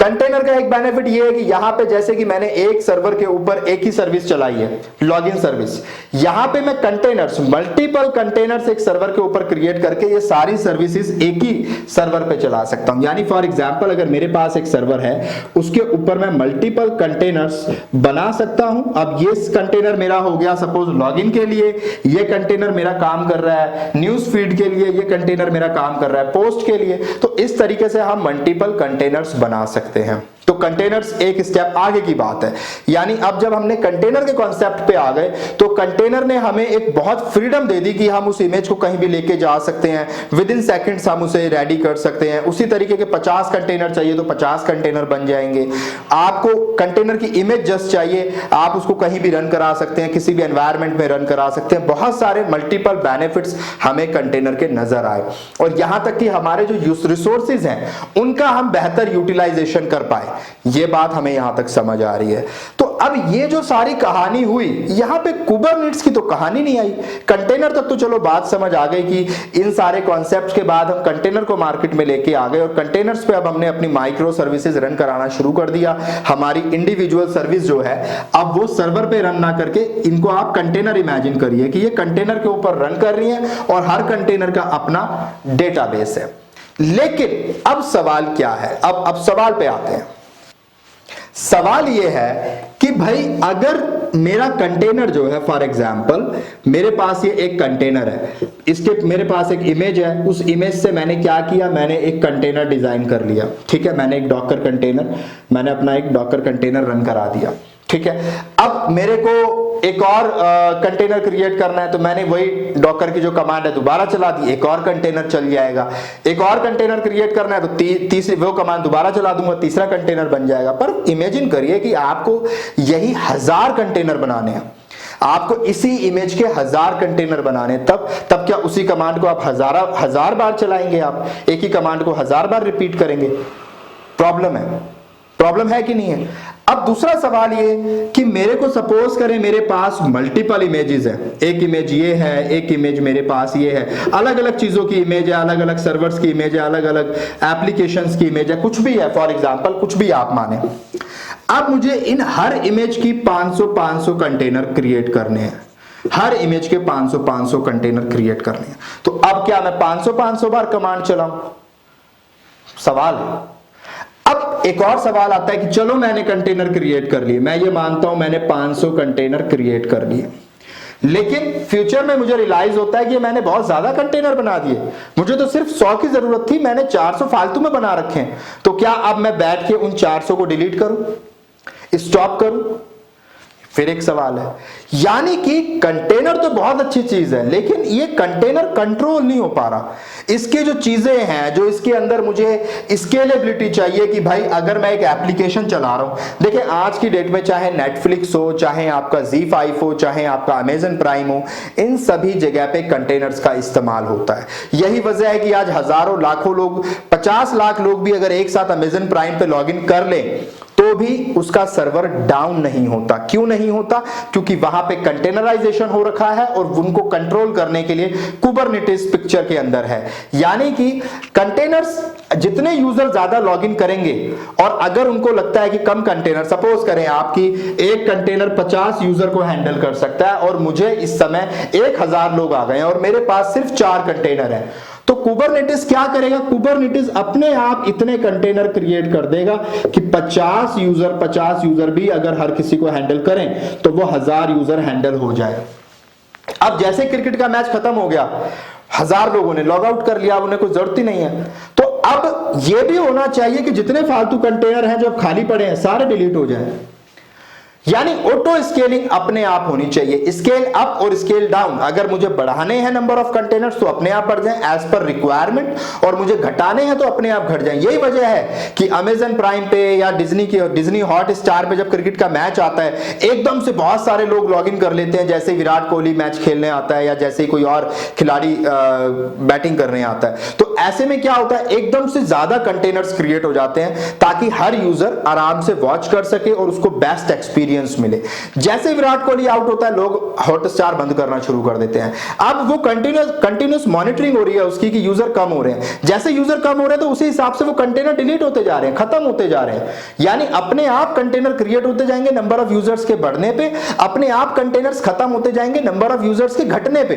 कंटेनर का एक बेनिफिट ये है कि यहां पे जैसे कि मैंने एक सर्वर के ऊपर एक ही सर्विस चलाई है, लॉगिन सर्विस, यहां पे मैं कंटेनर्स, मल्टीपल कंटेनर्स एक सर्वर के ऊपर क्रिएट करके ये सारी सर्विसेज एक ही सर्वर पे चला सकता हूं। यानी फॉर एग्जांपल अगर मेरे पास एक सर्वर है उसके ऊपर मैं मल्टीपल कंटेनर्स बना सकता हूं। अब ये कंटेनर मेरा हो गया सपोज लॉगिन के लिए, ये कंटेनर मेरा काम कर रहा है न्यूज फीड के लिए, ये कंटेनर मेरा काम कर रहा है पोस्ट के लिए। तो इस तरीके से हम मल्टीपल कंटेनर्स बना सकते हैं। तो कंटेनर्स एक स्टेप आगे की बात है। यानी अब जब हमने कंटेनर के कॉन्सेप्ट पे आ गए तो कंटेनर ने हमें एक बहुत फ्रीडम दे दी कि हम उस इमेज को कहीं भी लेके जा सकते हैं, विद इन सेकंड्स हम उसे रेडी कर सकते हैं। उसी तरीके के 50 कंटेनर चाहिए तो 50 कंटेनर बन जाएंगे। आपको कंटेनर की इमेज जस्ट चाहिए, आप उसको कहीं भी रन करा सकते हैं, किसी भी एनवायरनमेंट में रन करा सकते हैं। बहुत सारे मल्टीपल बेनिफिट्स हमें कंटेनर के नजर आए और यहां तक कि हमारे जो रिसोर्सेज हैं उनका हम बेहतर यूटिलाइजेशन कर पाए। ये बात हमें यहां तक समझ आ रही है। तो अब ये जो सारी कहानी हुई, यहां पे कुबरनेटिस की तो कहानी नहीं आई। कंटेनर तक तो चलो बात समझ आ गई कि इन सारे कॉन्सेप्ट्स के बाद हम कंटेनर को मार्केट में लेके आ गए और कंटेनर्स पे अब हमने अपनी माइक्रो सर्विसेज रन कराना शुरू कर दिया। हमारी इंडिविजुअल सर्विस जो है अब वो सर्वर पे रन ना करके इनको आप कंटेनर इमेजिन करिए कि ये कंटेनर के ऊपर रन कर रही है और हर कंटेनर का अपना डेटाबेस है। लेकिन अब सवाल क्या है, अब सवाल पे आते हैं। सवाल यह है कि भाई अगर मेरा कंटेनर जो है फॉर एग्जांपल मेरे पास ये एक कंटेनर है, इसके मेरे पास एक इमेज है, उस इमेज से मैंने क्या किया, मैंने एक कंटेनर डिजाइन कर लिया। ठीक है, मैंने एक डॉकर कंटेनर, मैंने अपना एक डॉकर कंटेनर रन करा दिया। ठीक है, अब मेरे को एक और कंटेनर क्रिएट करना है तो मैंने वही डॉकर की जो कमांड है दोबारा चला दी, एक और कंटेनर चल जाएगा। एक और कंटेनर क्रिएट करना है तो तीसरी वो कमांड दोबारा चला दूंगा, तीसरा कंटेनर बन जाएगा। पर इमेजिन करिए कि आपको यही 1000 कंटेनर बनाने हैं, आपको इसी इमेज के 1000 कंटेनर बनाने, तब क्या उसी कमांड को आप हजार बार चलाएंगे? आप एक ही कमांड को 1000 बार रिपीट करेंगे? प्रॉब्लम है कि नहीं है? अब दूसरा सवाल ये कि मेरे को सपोज करें मेरे पास मल्टीपल इमेजेस हैं, एक इमेज ये है, एक इमेज मेरे पास ये है, अलग अलग चीजों की इमेज है, अलग अलग सर्वर्स की इमेज है, अलग अलग एप्लीकेशंस की इमेज है, कुछ भी है, फॉर एग्जांपल कुछ भी आप माने। अब मुझे इन हर इमेज की 500 कंटेनर क्रिएट करने हैं, हर इमेज के 500 कंटेनर क्रिएट करने हैं। तो अब क्या मैं 500 बार कमांड चलाऊं? सवाल है। अब एक और सवाल आता है कि चलो मैंने कंटेनर क्रिएट कर लिए, मैं ये मानता हूं मैंने 500 कंटेनर क्रिएट कर लिए, लेकिन फ्यूचर में मुझे रियलाइज होता है कि मैंने बहुत ज्यादा कंटेनर बना दिए, मुझे तो सिर्फ 100 की जरूरत थी, मैंने 400 फालतू में बना रखे हैं। तो क्या अब मैं बैठ के उन 400 को डिलीट करूं, स्टॉप करूं? फिर एक सवाल है। यानी कि कंटेनर तो बहुत अच्छी चीज है, लेकिन ये कंटेनर कंट्रोल नहीं हो पा रहा। इसकी जो चीजें हैं, जो इसके अंदर मुझे स्केलेबिलिटी चाहिए कि भाई अगर मैं एक एप्लीकेशन चला रहा हूं, देखिए आज की डेट में चाहे नेटफ्लिक्स हो, चाहे आपका ZEE5 हो, चाहे आपका अमेजन प्राइम हो, इन सभी जगह पे कंटेनर्स का इस्तेमाल होता है। यही वजह है कि आज हजारों लाखों लोग, 50 लाख लोग भी अगर एक साथ अमेजन प्राइम पे लॉगिन कर लें तो भी उसका सर्वर डाउन नहीं होता। क्यों नहीं होता? क्योंकि वहां पे कंटेनराइजेशन हो रखा है और उनको कंट्रोल करने के लिए कुबरनेटिस पिक्चर के अंदर है। यानी कि कंटेनर्स जितने यूजर ज्यादा लॉगिन करेंगे और अगर उनको लगता है कि कम कंटेनर, सपोज करें आपकी एक कंटेनर 50 यूजर को हैंडल कर सकता है और मुझे इस समय 1000 लोग आ गए और मेरे पास सिर्फ 4 कंटेनर है, तो कुबरनेटिस क्या करेगा? कुबरनेटिस अपने आप इतने कंटेनर क्रिएट कर देगा कि 50 यूजर भी अगर हर किसी को हैंडल करें तो वो 1000 यूजर हैंडल हो जाए। अब जैसे क्रिकेट का मैच खत्म हो गया, 1000 लोगों ने लॉग आउट कर लिया, उन्हें कोई जरूरत ही नहीं है। तो अब यह भी होना चाहिए कि जितने फालतू कंटेनर हैं जो खाली पड़े हैं सारे डिलीट हो जाएं। यानी ऑटो स्केलिंग अपने आप होनी चाहिए। स्केल अप और स्केल डाउन, अगर मुझे बढ़ाने हैं नंबर ऑफ कंटेनर्स तो अपने आप बढ़ जाएं एज पर रिक्वायरमेंट, और मुझे घटाने हैं तो अपने आप घट जाएं। यही वजह है कि अमेजन प्राइम पे या डिज्नी हॉट स्टार पे जब क्रिकेट का मैच आता है एकदम से बहुत सारे लोग लॉग इन कर लेते हैं, जैसे विराट कोहली मैच खेलने आता है या जैसे ही कोई और खिलाड़ी बैटिंग करने आता है। तो ऐसे में क्या होता है, एकदम से ज्यादा कंटेनर्स क्रिएट हो जाते हैं ताकि हर यूजर आराम से वॉच कर सके और उसको बेस्ट एक्सपीरियंस मिले। जैसे विराट कोहली आउट होता है लोग हॉटस्टार बंद करना शुरू कर देते हैं। अब वो कंटिन्यूस मॉनिटरिंग हो रही है उसकी कि यूजर कम हो रहे हैं। जैसे यूजर कम हो रहे हैं तो उसी हिसाब से वो कंटेनर डिलीट होते जा रहे हैं, खत्म होते जा रहे हैं। यानी अपने आप कंटेनर क्रिएट होते जाएंगे नंबर ऑफ यूजर्स के बढ़ने पे, अपने आप कंटेनर्स खत्म होते जाएंगे नंबर ऑफ यूजर्स के घटने पे।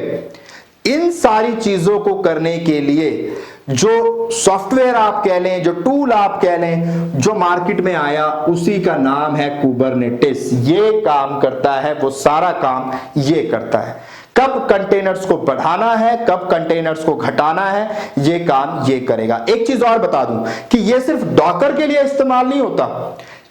इन सारी चीजों को करने के लिए जो सॉफ्टवेयर आप कह लें, जो टूल आप कह लें, जो मार्केट में आया उसी का नाम है कुबरनेटिस। ये काम करता है, वो सारा काम ये करता है। कब कंटेनर्स को बढ़ाना है, कब कंटेनर्स को घटाना है, ये काम ये करेगा। एक चीज और बता दूं कि ये सिर्फ डॉकर के लिए इस्तेमाल नहीं होता,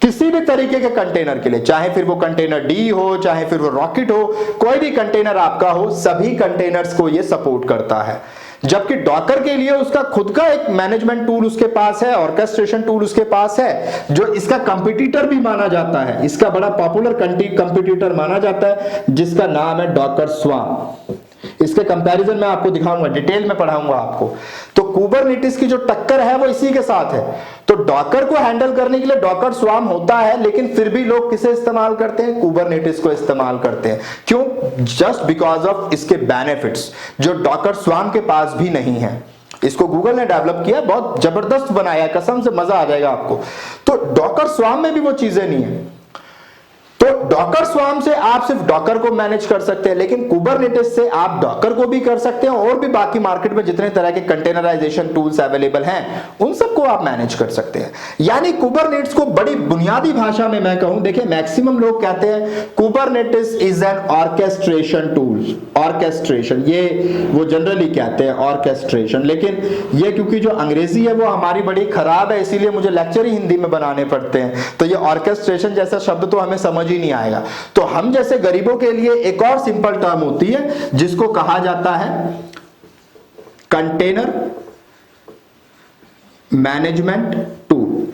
किसी भी तरीके के कंटेनर के लिए, चाहे फिर वो कंटेनर डी हो, चाहे फिर वो रॉकेट हो, कोई भी कंटेनर आपका हो, सभी कंटेनर्स को ये सपोर्ट करता है। जबकि डॉकर के लिए उसका खुद का एक मैनेजमेंट टूल उसके पास है, ऑर्केस्ट्रेशन टूल उसके पास है, जो इसका कंपटीटर भी माना जाता है, इसका बड़ा पॉपुलर कंपटीटर माना जाता है, जिसका नाम है डॉकर स्वार्म। इसके कंपैरिजन में आपको दिखाऊंगा, डिटेल में पढ़ाऊंगा आपको। तो कुबरनेटिस की जो टक्कर है वो इसी के साथ है। तो डॉकर को हैंडल करने के लिए डॉकर स्वार्म होता है, लेकिन फिर भी लोग किसे इस्तेमाल करते हैं, कुबरनेटिस को इस्तेमाल करते हैं। क्यों? जस्ट बिकॉज ऑफ इसके बेनिफिट्स जो डॉकर स्वार्म के पास भी नहीं है। इसको गूगल ने डेवलप किया, बहुत जबरदस्त बनाया, कसम से मजा आ जाएगा आपको। तो डॉकर स्वार्म में भी वो चीजें नहीं है। तो डॉकर स्वार्म से आप सिर्फ डॉकर को मैनेज कर सकते हैं, लेकिन कुबरनेटिस से आप डॉकर को भी कर सकते हैं और भी बाकी मार्केट में जितने तरह के कंटेनराइजेशन टूल्स अवेलेबल हैं उन सबको आप मैनेज कर सकते हैं। यानी कुबरनेटिस को बड़ी बुनियादी भाषा में मैं कहूं, देखिए मैक्सिमम लोग कहते हैं Kubernetes is an orchestration tool. Orchestration ये वो जनरली कहते हैं ऑर्केस्ट्रेशन, लेकिन ये क्योंकि जो अंग्रेजी है वो हमारी बड़ी खराब है, इसीलिए मुझे लेक्चर ही हिंदी में बनाने पड़ते हैं। तो ये ऑर्केस्ट्रेशन जैसा शब्द तो हमें समझ ही नहीं आएगा। तो हम जैसे गरीबों के लिए एक और सिंपल टर्म होती है जिसको कहा जाता है container management tool.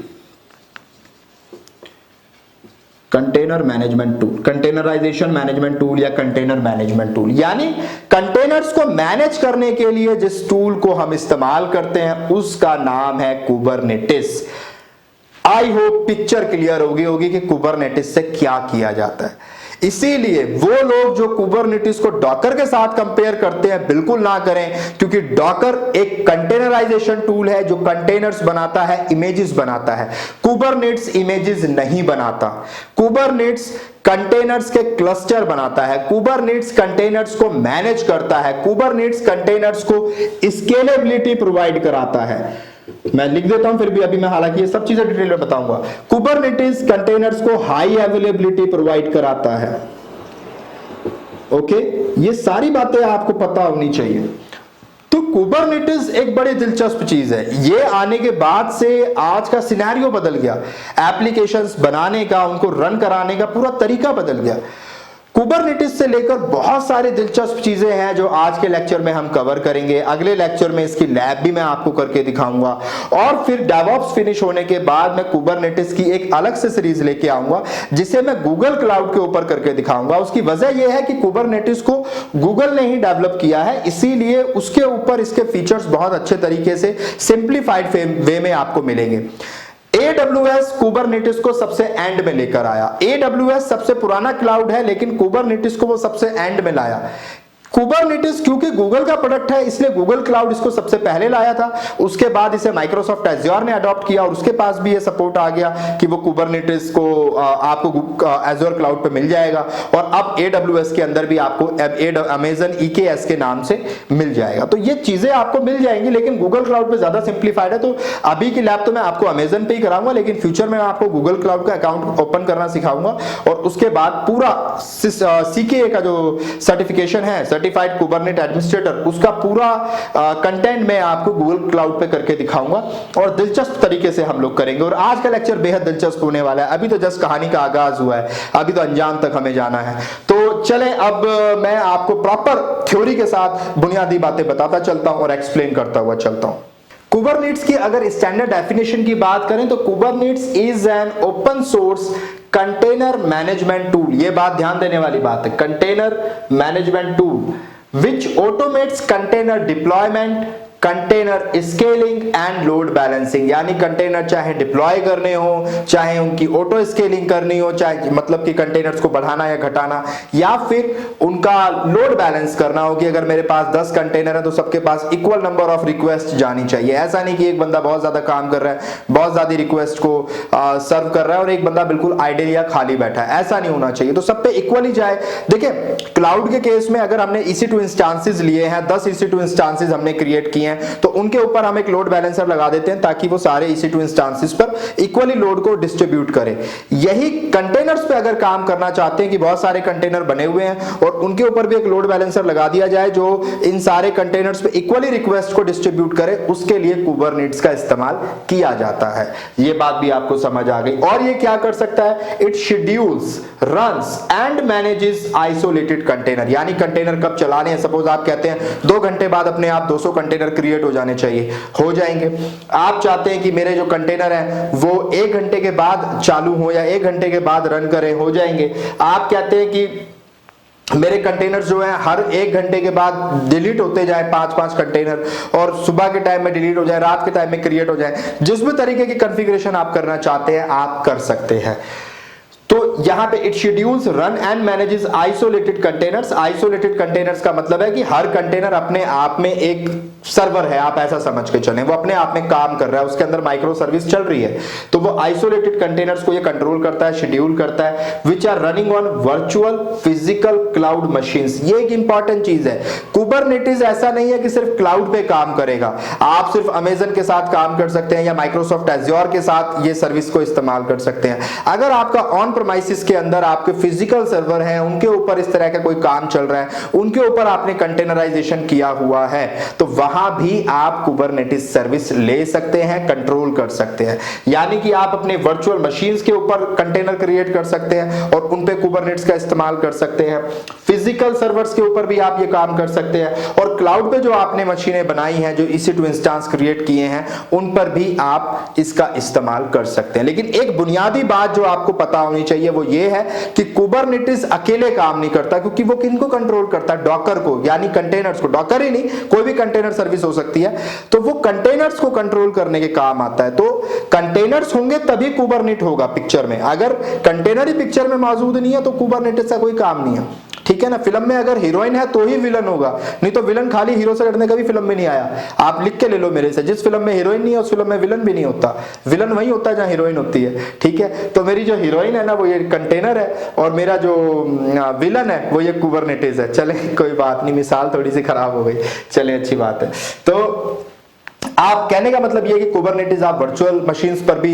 Container management tool, containerization management tool या कंटेनर मैनेजमेंट टूल। यानी कंटेनर्स को मैनेज करने के लिए जिस टूल को हम इस्तेमाल करते हैं उसका नाम है Kubernetes. I hope picture clear होगी कि कुबरनेटिस से क्या किया जाता है। इसीलिए वो लोग जो कुबरनेटिस को डॉकर के साथ कंपेयर करते हैं बिल्कुल ना करें, क्योंकि डॉकर एक कंटेनराइजेशन टूल है जो कंटेनर्स बनाता है, इमेजेस बनाता है। कुबरनेटिस इमेजेस नहीं बनाता। कुबरनेटिस कंटेनर्स के क्लस्टर बनाता है। कुबरनेटिस कंटेनर्स को मैनेज करता है। कुबरनेटिस कंटेनर्स को स्केलेबिलिटी प्रोवाइड कराता है। मैं लिख देता हूं फिर भी, अभी मैं हालांकि ये सब चीजें डिटेल में बताऊंगा। कुबरनेटिस कंटेनर्स को हाई अवेलेबिलिटी प्रोवाइड कराता है। ओके, ये सारी बातें आपको पता होनी चाहिए। तो कुबरनेटिस एक बड़ी दिलचस्प चीज है। ये आने के बाद से आज का सिनेरियो बदल गया, एप्लीकेशंस बनाने का, उनको रन कराने का पूरा तरीका बदल गया। कुबरनेटिस से लेकर बहुत सारी दिलचस्प चीजें हैं जो आज के लेक्चर में हम कवर करेंगे। अगले लेक्चर में इसकी लैब भी मैं आपको करके दिखाऊंगा, और फिर डेवऑप्स फिनिश होने के बाद मैं कुबरनेटिस की एक अलग से सीरीज लेके आऊंगा जिसे मैं गूगल क्लाउड के ऊपर करके दिखाऊंगा। उसकी वजह यह है कि कुबरनेटिस को गूगल ने ही डेवलप किया है, इसीलिए उसके ऊपर इसके फीचर्स बहुत अच्छे तरीके से सिंप्लीफाइड वे में आपको मिलेंगे। AWS कुबरनेटिस को सबसे एंड में लेकर आया। AWS सबसे पुराना क्लाउड है, लेकिन कुबरनेटिस को वो सबसे एंड में लाया। कुबरनेटिस क्योंकि गूगल का प्रोडक्ट है इसलिए गूगल क्लाउड इसको सबसे पहले लाया था। उसके बाद इसे माइक्रोसॉफ्ट एज्योर ने अडॉप्ट किया और उसके पास भी ये सपोर्ट आ गया कि वो कुबरनेटिस को आपको एज्योर क्लाउड पे मिल जाएगा। और अब AWS के अंदर भी आपको अमेजन EKS के नाम से मिल जाएगा। तो ये चीजें आपको मिल जाएंगी, लेकिन गूगल क्लाउड पे ज्यादा सिंप्लीफाइड है। तो अभी की लैब तो मैं आपको अमेजन पे ही कराऊंगा, लेकिन फ्यूचर में मैं आपको गूगल क्लाउड का अकाउंट ओपन करना सिखाऊंगा। और उसके बाद पूरा CKA का जो सर्टिफिकेशन है, सर्टिफाइड कुबरनेट एडमिनिस्ट्रेटर, उसका पूरा कंटेंट मैं आपको गूगल क्लाउड पे करके दिखाऊंगा और दिलचस्प तरीके से हम लोग करेंगे। और आज का लेक्चर बेहद दिलचस्प होने वाला है। अभी तो जस्ट कहानी का आगाज हुआ है, अभी तो अंजाम तक हमें जाना है। तो चले अब मैं आपको प्रॉपर थ्योरी के साथ बुनियादी बातें बताता चलता हूं और एक्सप्लेन करता हुआ चलता हूं। कुबरनेट्स की अगर स्टैंडर्ड डेफिनेशन की बात करें तो Kubernetes is an open source container management tool. ये बात ध्यान देने वाली बात है, container management tool which automates container deployment, container scaling and load balancing. यानी कंटेनर चाहे डिप्लॉय करने हो, चाहे उनकी ऑटो स्केलिंग करनी हो, चाहे मतलब कि कंटेनर्स को बढ़ाना या घटाना, या फिर उनका लोड बैलेंस करना हो कि अगर मेरे पास 10 कंटेनर है तो सबके पास इक्वल नंबर ऑफ रिक्वेस्ट जानी चाहिए। ऐसा नहीं कि एक बंदा बहुत ज्यादा काम कर रहा है, बहुत ज्यादा रिक्वेस्ट को सर्व कर रहा है और एक बंदा बिल्कुल आइडल या खाली बैठा है, ऐसा नहीं होना चाहिए। तो सब पे इक्वली जाए। देखिए क्लाउड के केस में अगर हमने EC2 इंस्टांसेस लिए हैं, 10 EC2 इंस्टांसेस हमने क्रिएट किए हैं, तो उनके ऊपर हम एक लोड बैलेंसर लगा देते हैं ताकि वो सारे EC2 इंस्टांसेस पर इक्वली लोड को डिस्ट्रीब्यूट करे। यही कंटेनर्स पे अगर काम करना चाहते हैं कि बहुत सारे कंटेनर बने हुए हैं और उनके ऊपर भी एक लोड बैलेंसर लगा दिया जाए जो इन सारे कंटेनर्स पे इक्वली रिक्वेस्ट को डिस्ट्रीब्यूट करे, उसके लिए कुबरनेट्स का इस्तेमाल किया जाता है। ये बात भी आपको समझ आ गई। और ये क्या कर सकता है, it schedules, runs and manages isolated container. यानी कंटेनर कब चलाने हैं, सपोज आप कहते हैं 2 घंटे बाद अपने आप 200 कंटेनर क्रिएट हो जाने चाहिए, हो जाएंगे। आप चाहते हैं कि मेरे जो कंटेनर है वो 1 घंटे के बाद चालू हो या 1 घंटे के बाद रन करें, हो जाएंगे। आप कहते हैं कि मेरे कंटेनर्स जो है हर 1 घंटे के बाद डिलीट होते जाए 5-5 कंटेनर, और सुबह के टाइम में डिलीट हो जाए, रात के टाइम में क्रिएट हो जाए। जिस भी तरीके की कॉन्फ़िगरेशन आप करना चाहते हैं आप कर सकते हैं। तो यहां पे it schedules, run and manages isolated containers. Isolated containers का मतलब है कि हर कंटेनर अपने आप में एक सर्वर है, आप ऐसा समझ के चलें, वो अपने आप में काम कर रहा है, उसके अंदर माइक्रो सर्विस चल रही है। तो वो आइसोलेटेड कंटेनर्स को ये कंट्रोल करता है, शेड्यूल करता है, which are running on virtual physical cloud machines. ये एक इंपॉर्टेंट चीज है। कुबरनेटिस ऐसा नहीं है कि सिर्फ क्लाउड पे काम करेगा। आप सिर्फ अमेजन के साथ काम कर सकते हैं या माइक्रोसॉफ्ट एज्योर के साथ ये सर्विस को इस्तेमाल कर सकते हैं। अगर आपका ऑन प्रीमाइसेस के अंदर आपके फिजिकल सर्वर हैं, उनके ऊपर इस तरह का कोई काम चल रहा है, उनके ऊपर आपने कंटेनराइजेशन किया हुआ है, तो वहां भी आप कुबरनेटिस सर्विस ले सकते हैं, कंट्रोल कर सकते हैं। यानी कि आप अपने वर्चुअल मशीन्स के ऊपर कंटेनर क्रिएट कर सकते हैं और उन पे कुबरनेटिस का इस्तेमाल कर सकते हैं। फिजिकल सर्वर्स के ऊपर भी आप ये काम कर सकते हैं और क्लाउड पे जो आपने मशीनें बनाई हैं, जो EC2 इंस्टांस क्रिएट किए हैं, उन पर भी आप इसका इस्तेमाल कर सकते हैं। लेकिन एक बुनियादी बात जो आपको पता होनी चाहिए वो ये है कि कुबरनेटिस अकेले काम नहीं करता, क्योंकि वो किनको कंट्रोल करता है, डॉकर को, यानी कंटेनर्स को। डॉकर ही नहीं, कोई भी कंटेनर सर्विस हो सकती है, तो वो कंटेनर्स को कंट्रोल करने के काम आता है। तो कंटेनर्स होंगे तभी कुबरनेट होगा पिक्चर में। अगर कंटेनर ही पिक्चर में मौजूद नहीं है तो कुबरनेटिस का कोई काम नहीं है, ठीक है ना। फिल्म में अगर हीरोइन है तो ही विलन होगा, नहीं तो विलन खाली हीरो से लड़ने का भी फिल्म में नहीं आया। आप लिख के ले लो मेरे से, जिस फिल्म में हीरोइन नहीं है उस फिल्म में विलन भी नहीं होता। विलन वही होता है जहां हीरोइन होती है, ठीक है। तो मेरी जो हीरोइन है ना वो ये कंटेनर है और मेरा जो विलन है वो ये कुबरनेटिस है। चले कोई बात नहीं, मिसाल थोड़ी सी खराब हो गई, चले अच्छी बात है। तो आप कहने का मतलब ये कि कुबरनेटिस आप वर्चुअल मशीन्स पर भी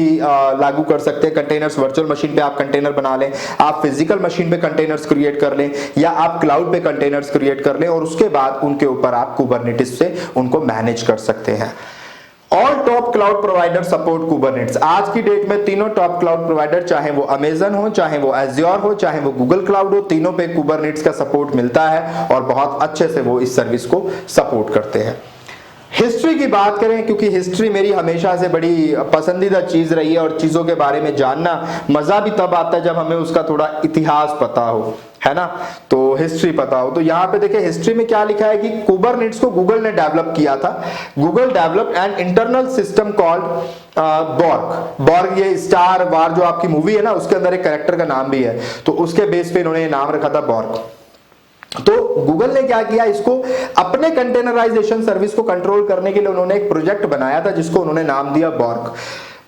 लागू कर सकते हैं। कंटेनर्स वर्चुअल मशीन पे आप कंटेनर बना लें, आप फिजिकल मशीन पे कंटेनर्स क्रिएट कर लें, या आप क्लाउड पे कंटेनर्स क्रिएट कर लें और उसके बाद उनके ऊपर आप कुबरनेटिस से उनको मैनेज कर सकते हैं। All top cloud provider support Kubernetes. आज की डेट में तीनों टॉप क्लाउड प्रोवाइडर, चाहे वो अमेजन हो, चाहे वो एज्योर हो, चाहे वो गूगल क्लाउड हो, तीनों पे कुबरनेटिस का सपोर्ट मिलता है और बहुत अच्छे से वो इस सर्विस को सपोर्ट करते हैं। हिस्ट्री की बात करें, क्योंकि हिस्ट्री मेरी हमेशा से बड़ी पसंदीदा चीज रही है और चीजों के बारे में जानना मजा भी तब आता है जब हमें उसका थोड़ा इतिहास पता हो, है ना। तो हिस्ट्री पता हो। तो यहाँ पे देखिए हिस्ट्री में क्या लिखा है कि कुबरनेटिस को गूगल ने डेवलप किया था। Google developed an internal system called Borg. Borg ये स्टार वार जो आपकी मूवी है ना, उसके अंदर एक कैरेक्टर का नाम भी है, तो उसके बेस पे इन्होंने नाम रखा था बॉर्ग। तो गूगल ने क्या किया, इसको अपने कंटेनराइजेशन सर्विस को कंट्रोल करने के लिए उन्होंने एक प्रोजेक्ट बनाया था जिसको उन्होंने नाम दिया बॉर्ग।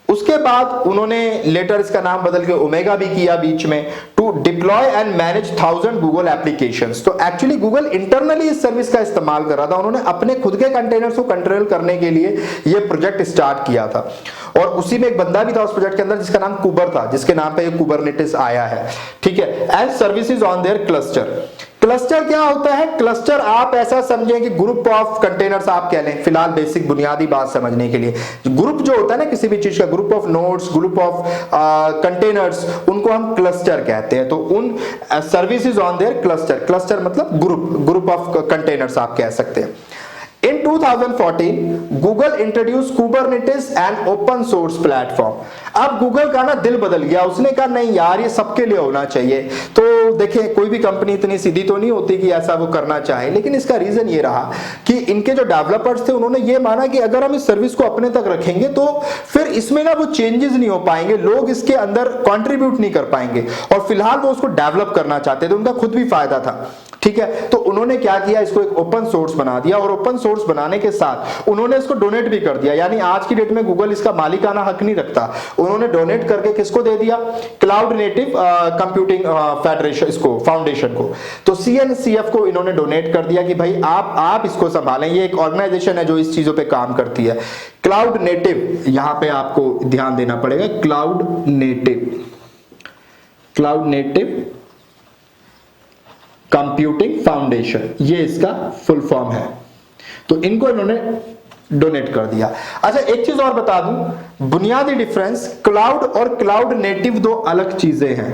उसके बाद उन्होंने लेटर इसका नाम बदल के ओमेगा भी किया बीच में, to deploy and manage 1000 Google applications. तो एक्चुअली गूगल इंटरनली इस सर्विस का इस्तेमाल कर रहा था, उन्होंने अपने खुद के कंटेनर्स को कंट्रोल करने के लिए यह प्रोजेक्ट स्टार्ट किया था। और उसी में एक बंदा भी था उस प्रोजेक्ट के अंदर जिसका नाम कुबर था, जिसके नाम पे कुबरनेटिस आया है, ठीक है। And services on their cluster. Cluster क्या होता है? क्लस्टर आप ऐसा समझें कि ग्रुप ऑफ कंटेनर्स आप कह लें, फिलहाल बेसिक बुनियादी बात समझने के लिए। ग्रुप जो होता है ना किसी भी चीज का, group of nodes, group of containers, उनको हम क्लस्टर कहते हैं। तो उन services on their cluster, cluster मतलब ग्रुप ऑफ कंटेनर्स आप कह सकते हैं। In 2014, Google introduced Kubernetes and open source platform। अब गूगल का ना दिल बदल गया, उसने कहा नहीं यार ये सबके लिए होना चाहिए। तो देखें कोई भी कंपनी इतनी सीधी तो नहीं होती कि ऐसा वो करना चाहे, लेकिन इसका रीजन ये रहा कि इनके जो डेवलपर्स थे उन्होंने ये माना कि अगर हम इस सर्विस को अपने तक रखेंगे तो फिर इसमें ना वो चेंजेस नहीं हो पाएंगे, लोग इसके अंदर कंट्रीब्यूट नहीं कर पाएंगे, और फिलहाल वो उसको डेवलप करना चाहते थे, उनका खुद भी फायदा था। ठीक है, तो उन्होंने क्या किया, इसको एक ओपन सोर्स बना दिया, और ओपन सोर्स बनाने के साथ उन्होंने इसको डोनेट भी कर दिया। यानी आज की डेट में गूगल इसका मालिकाना हक नहीं रखता, उन्होंने डोनेट करके किसको दे दिया? क्लाउड नेटिव कंप्यूटिंग फेडरेशन, इसको फाउंडेशन को। तो CNCF को इन्होंने डोनेट कर दिया कि भाई आप इसको संभालें, ये एक ऑर्गेनाइजेशन है जो इस चीजों पे काम करती है। क्लाउड नेटिव, यहां पे आपको ध्यान देना पड़ेगा, क्लाउड नेटिव कंप्यूटिंग फाउंडेशन, ये इसका फुल फॉर्म है। तो इनको इन्होंने डोनेट कर दिया। अच्छा एक चीज और बता दूं, बुनियादी डिफरेंस, क्लाउड और क्लाउड नेटिव दो अलग चीजें हैं।